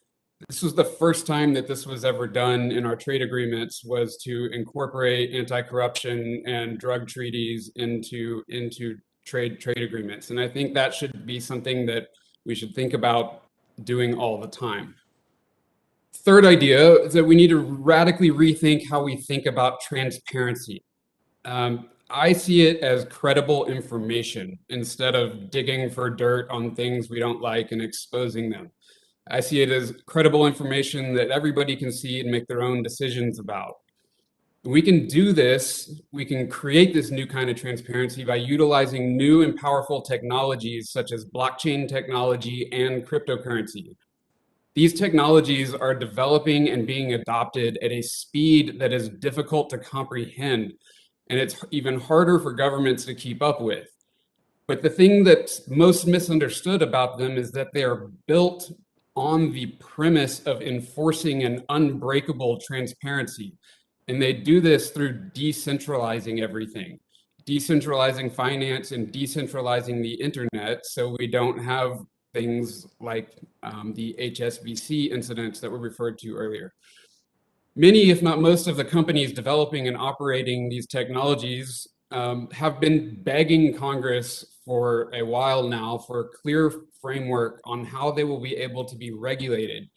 this was the first time that this was ever done in our trade agreements, was to incorporate anti-corruption and drug treaties into trade agreements. And I think that should be something that we should think about doing all the time. Third idea is that we need to radically rethink how we think about transparency. I see it as credible information instead of digging for dirt on things we don't like and exposing them. I see it as credible information that everybody can see and make their own decisions about. We can do this, we can create this new kind of transparency by utilizing new and powerful technologies such as blockchain technology and cryptocurrency. These technologies are developing and being adopted at a speed that is difficult to comprehend, and it's even harder for governments to keep up with. But the thing that's most misunderstood about them is that they are built on the premise of enforcing an unbreakable transparency. And they do this through decentralizing everything, decentralizing finance and decentralizing the internet, so we don't have things like the HSBC incidents that were referred to earlier. Many, if not most, of the companies developing and operating these technologies have been begging Congress for a while now for a clear framework on how they will be able to be regulated.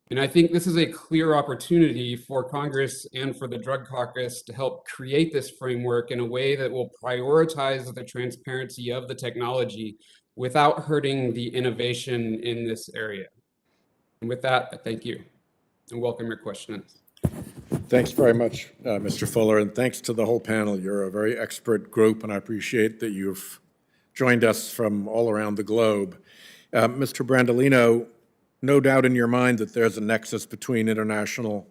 And I think this is a clear opportunity for Congress and for the Drug Caucus to help create this framework in a way that will prioritize the transparency of the technology without hurting the innovation in this area. And with that, I thank you and welcome your questions. Thanks very much, Mr. Fuller, and thanks to the whole panel. You're a very expert group, and I appreciate that you've joined us from all around the globe. Mr. Brandolino, no doubt in your mind that there's a nexus between international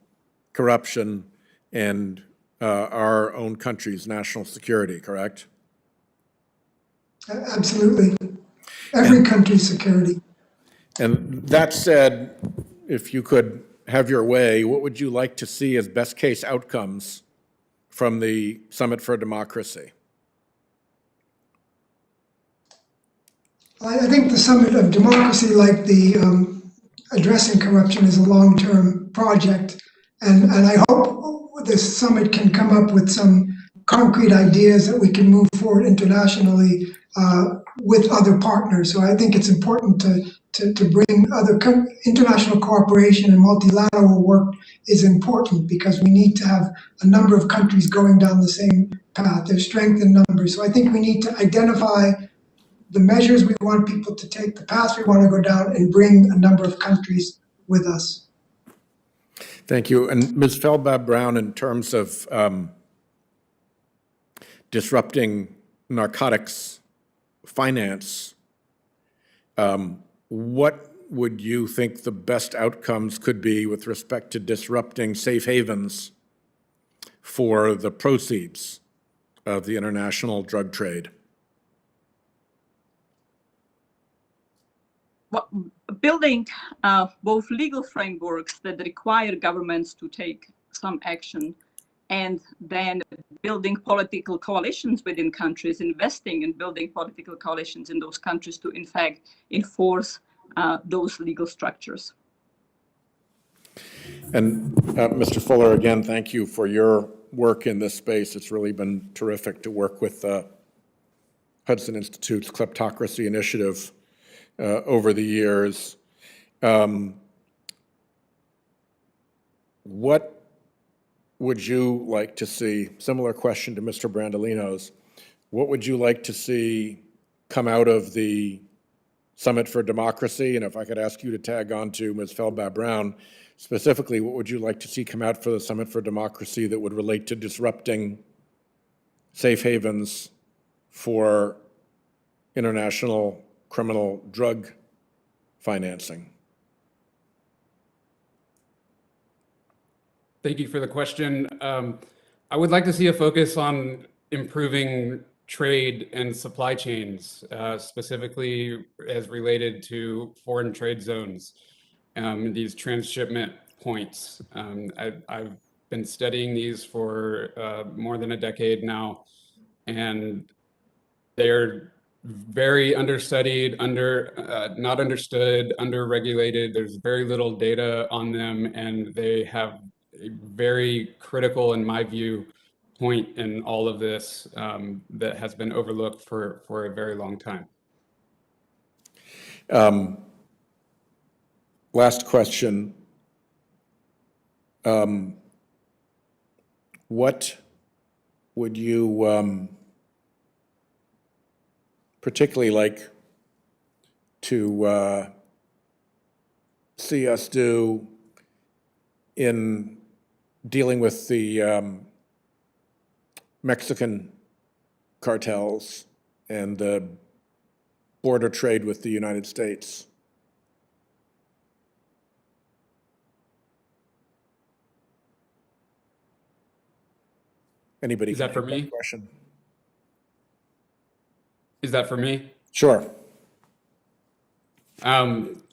corruption and our own country's national security, correct? Absolutely. Every country's security. And that said, if you could have your way, what would you like to see as best case outcomes from the Summit for Democracy? I think the Summit of Democracy, like the addressing corruption, is a long-term project. And I hope this summit can come up with some concrete ideas that we can move forward internationally with other partners. So I think it's important to bring international cooperation and multilateral work is important because we need to have a number of countries going down the same path. There's strength in numbers. So I think we need to identify the measures we want people to take, the path we want to go down, and bring a number of countries with us. Thank you. And Ms. Feldbab-Brown, in terms of disrupting narcotics finance, what would you think the best outcomes could be with respect to disrupting safe havens for the proceeds of the international drug trade? Well, building both legal frameworks that require governments to take some action, and then building political coalitions within countries, investing in building political coalitions in those countries to, in fact, enforce those legal structures. And Mr. Fuller, again, thank you for your work in this space. It's really been terrific to work with Hudson Institute's Kleptocracy Initiative over the years. What would you like to see, similar question to Mr. Brandolino's, what would you like to see come out of the Summit for Democracy? And if I could ask you to tag on to Ms. Feldbab-Brown, specifically, what would you like to see come out for the Summit for Democracy that would relate to disrupting safe havens for international criminal drug financing? Thank you for the question. I would like to see a focus on improving trade and supply chains, specifically as related to foreign trade zones, these transshipment points. I've been studying these for more than a decade now, and they're very understudied, not understood, underregulated. There's very little data on them, and they have a very critical, in my view, point in all of this that has been overlooked for a very long time. Last question. What would you particularly like to see us do in dealing with the Mexican cartels and the border trade with the United States? Anybody? Is that for me? Question? Is that for me? Sure.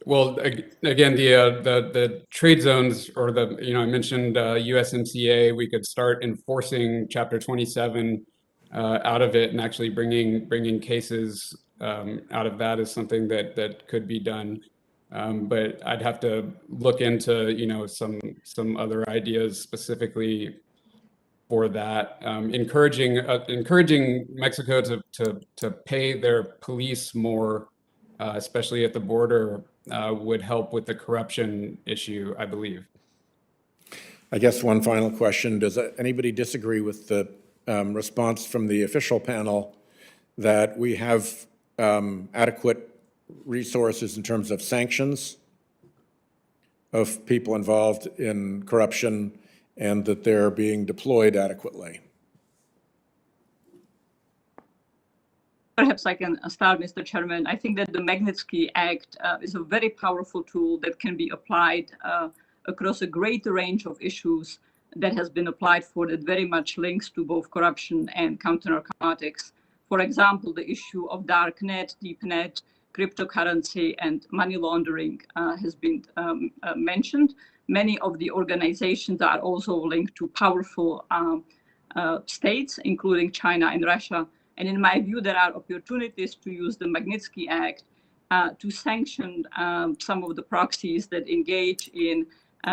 Well, again, the trade zones, or I mentioned USMCA. We could start enforcing Chapter 27 out of it, and actually bringing cases out of that is something that could be done. But I'd have to look into some other ideas specifically for that. Encouraging Mexico to pay their police more, especially at the border, would help with the corruption issue, I believe. I guess one final question. Does anybody disagree with the response from the official panel that we have adequate resources in terms of sanctions of people involved in corruption and that they're being deployed adequately? Perhaps I can start, Mr. Chairman. I think that the Magnitsky Act is a very powerful tool that can be applied across a great range of issues that has been applied for that very much links to both corruption and counter-narcotics. For example, the issue of darknet, deepnet, cryptocurrency, and money laundering has been mentioned. Many of the organizations are also linked to powerful states, including China and Russia. And in my view, there are opportunities to use the Magnitsky Act to sanction some of the proxies that engage in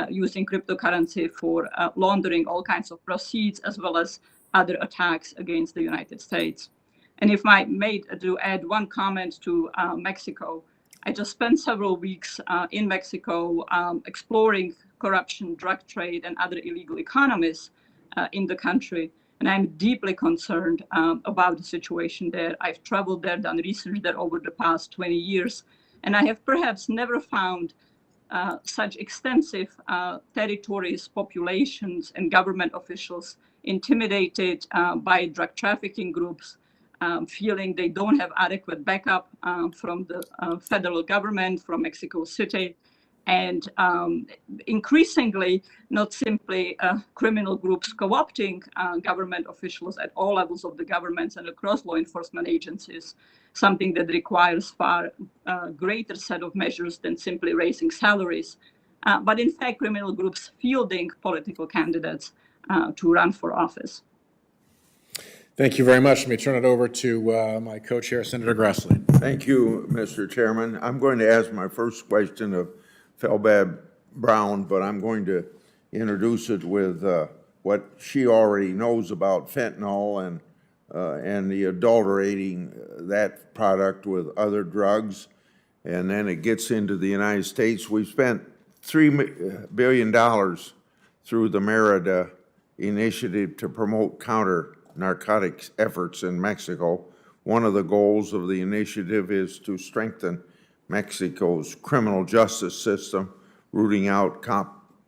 using cryptocurrency for laundering all kinds of proceeds, as well as other attacks against the United States. And if I may to add one comment to Mexico, I just spent several weeks in Mexico exploring corruption, drug trade, and other illegal economies in the country. And I'm deeply concerned about the situation there. I've traveled there, done research there over the past 20 years, and I have perhaps never found such extensive territories, populations, and government officials intimidated by drug trafficking groups, feeling they don't have adequate backup from the federal government, from Mexico City, and increasingly not simply criminal groups co-opting government officials at all levels of the governments and across law enforcement agencies, something that requires far greater set of measures than simply raising salaries, but in fact criminal groups fielding political candidates to run for office. Thank you very much. Let me turn it over to my co-chair, Senator Grassley. Thank you, Mr. Chairman. I'm going to ask my first question of Felbab Brown, but I'm going to introduce it with what she already knows about fentanyl and the adulterating that product with other drugs. And then it gets into the United States. We've spent $3 billion through the Merida initiative to promote counter-narcotics efforts in Mexico. One of the goals of the initiative is to strengthen Mexico's criminal justice system. Rooting out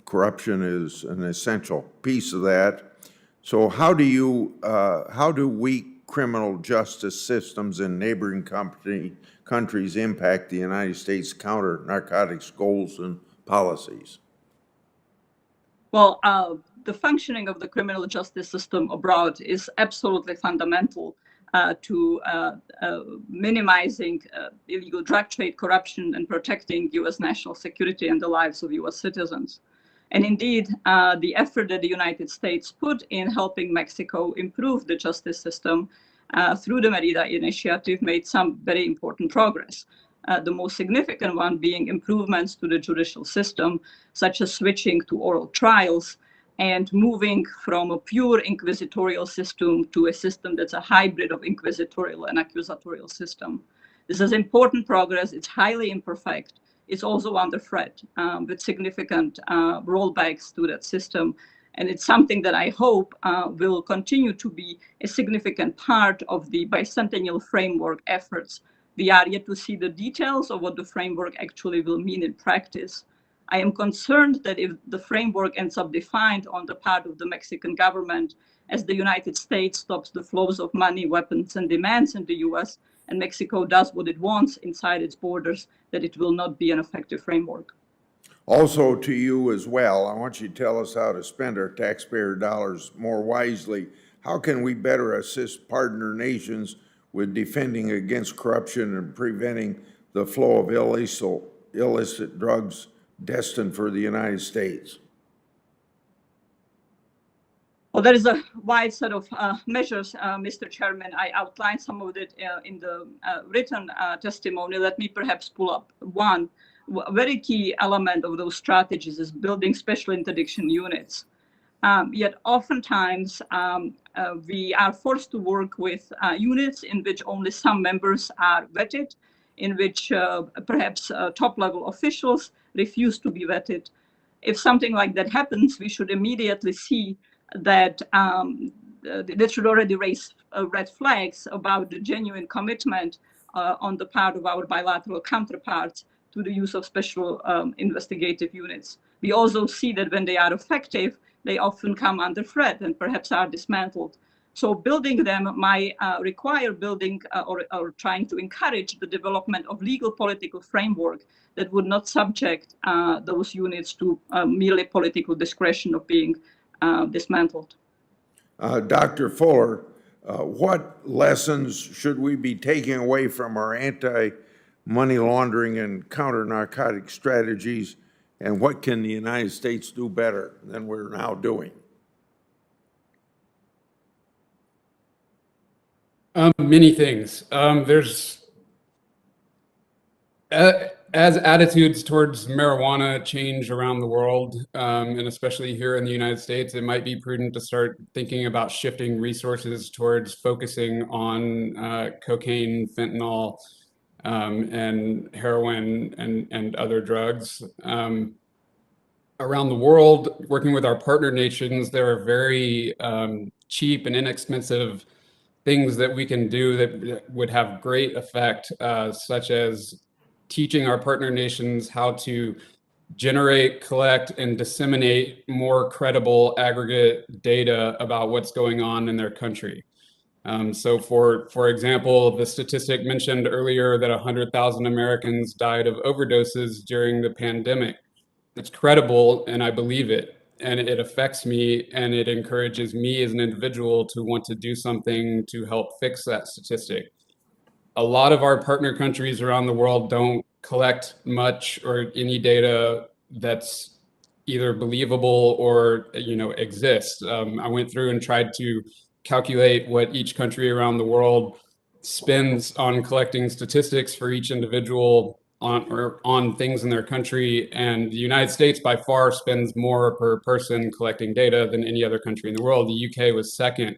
corruption is an essential piece of that. So how do weak criminal justice systems in neighboring countries impact the United States counter-narcotics goals and policies? Well, the functioning of the criminal justice system abroad is absolutely fundamental to minimizing illegal drug trade, corruption, and protecting U.S. national security and the lives of U.S. citizens. And indeed, the effort that the United States put in helping Mexico improve the justice system through the Merida Initiative made some very important progress. The most significant one being improvements to the judicial system, such as switching to oral trials and moving from a pure inquisitorial system to a system that's a hybrid of inquisitorial and accusatorial system. This is important progress. It's highly imperfect. It's also under threat with significant rollbacks to that system. And it's something that I hope will continue to be a significant part of the bicentennial framework efforts. We are yet to see the details of what the framework actually will mean in practice. I am concerned that if the framework ends up defined on the part of the Mexican government as the United States stops the flows of money, weapons, and demands in the US, and Mexico does what it wants inside its borders, that it will not be an effective framework. Also to you as well, I want you to tell us how to spend our taxpayer dollars more wisely. How can we better assist partner nations with defending against corruption and preventing the flow of illicit drugs destined for the United States? Well, there is a wide set of measures, Mr. Chairman. I outlined some of it in the written testimony. Let me perhaps pull up one. A very key element of those strategies is building special interdiction units. Yet oftentimes we are forced to work with units in which only some members are vetted, in which perhaps top-level officials refuse to be vetted. If something like that happens, we should immediately see that that should already raise red flags about the genuine commitment on the part of our bilateral counterparts to the use of special investigative units. We also see that when they are effective, they often come under threat and perhaps are dismantled. So building them might require building or trying to encourage the development of legal political framework that would not subject those units to merely political discretion of being dismantled. Dr. Fuller, what lessons should we be taking away from our anti-money laundering and counter-narcotic strategies, and what can the United States do better than we're now doing? Many things. As attitudes towards marijuana change around the world, and especially here in the United States, it might be prudent to start thinking about shifting resources towards focusing on cocaine, fentanyl, and heroin and other drugs. Around the world, working with our partner nations, there are very cheap and inexpensive things that we can do that would have great effect, such as teaching our partner nations how to generate, collect, and disseminate more credible aggregate data about what's going on in their country. So for example, the statistic mentioned earlier that 100,000 Americans died of overdoses during the pandemic. It's credible, and I believe it, and it affects me, and it encourages me as an individual to want to do something to help fix that statistic. A lot of our partner countries around the world don't collect much or any data that's either believable or exists. I went through and tried to calculate what each country around the world spends on collecting statistics for each individual on things in their country, and the United States by far spends more per person collecting data than any other country in the world. The UK was second,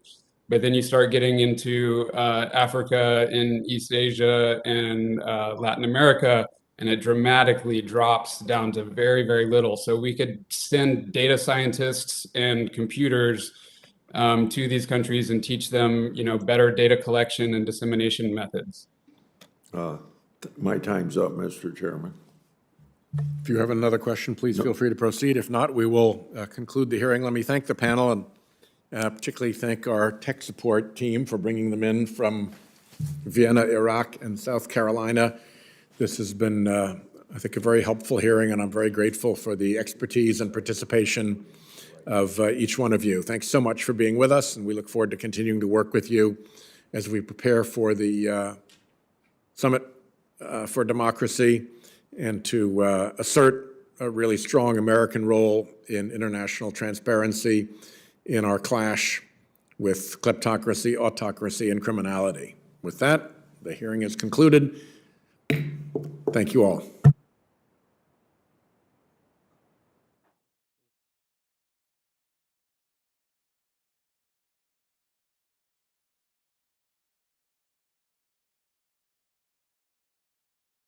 but then you start getting into Africa and East Asia and Latin America, and it dramatically drops down to very, very little. So we could send data scientists and computers to these countries and teach them, better data collection and dissemination methods. My time's up, Mr. Chairman. If you have another question, please feel free to proceed. If not, we will conclude the hearing. Let me thank the panel and particularly thank our tech support team for bringing them in from Vienna, Iraq, and South Carolina. This has been, I think, a very helpful hearing, and I'm very grateful for the expertise and participation of each one of you. Thanks so much for being with us, and we look forward to continuing to work with you as we prepare for the Summit for Democracy and to assert a really strong American role in international transparency in our clash with kleptocracy, autocracy, and criminality. With that, the hearing is concluded. Thank you all.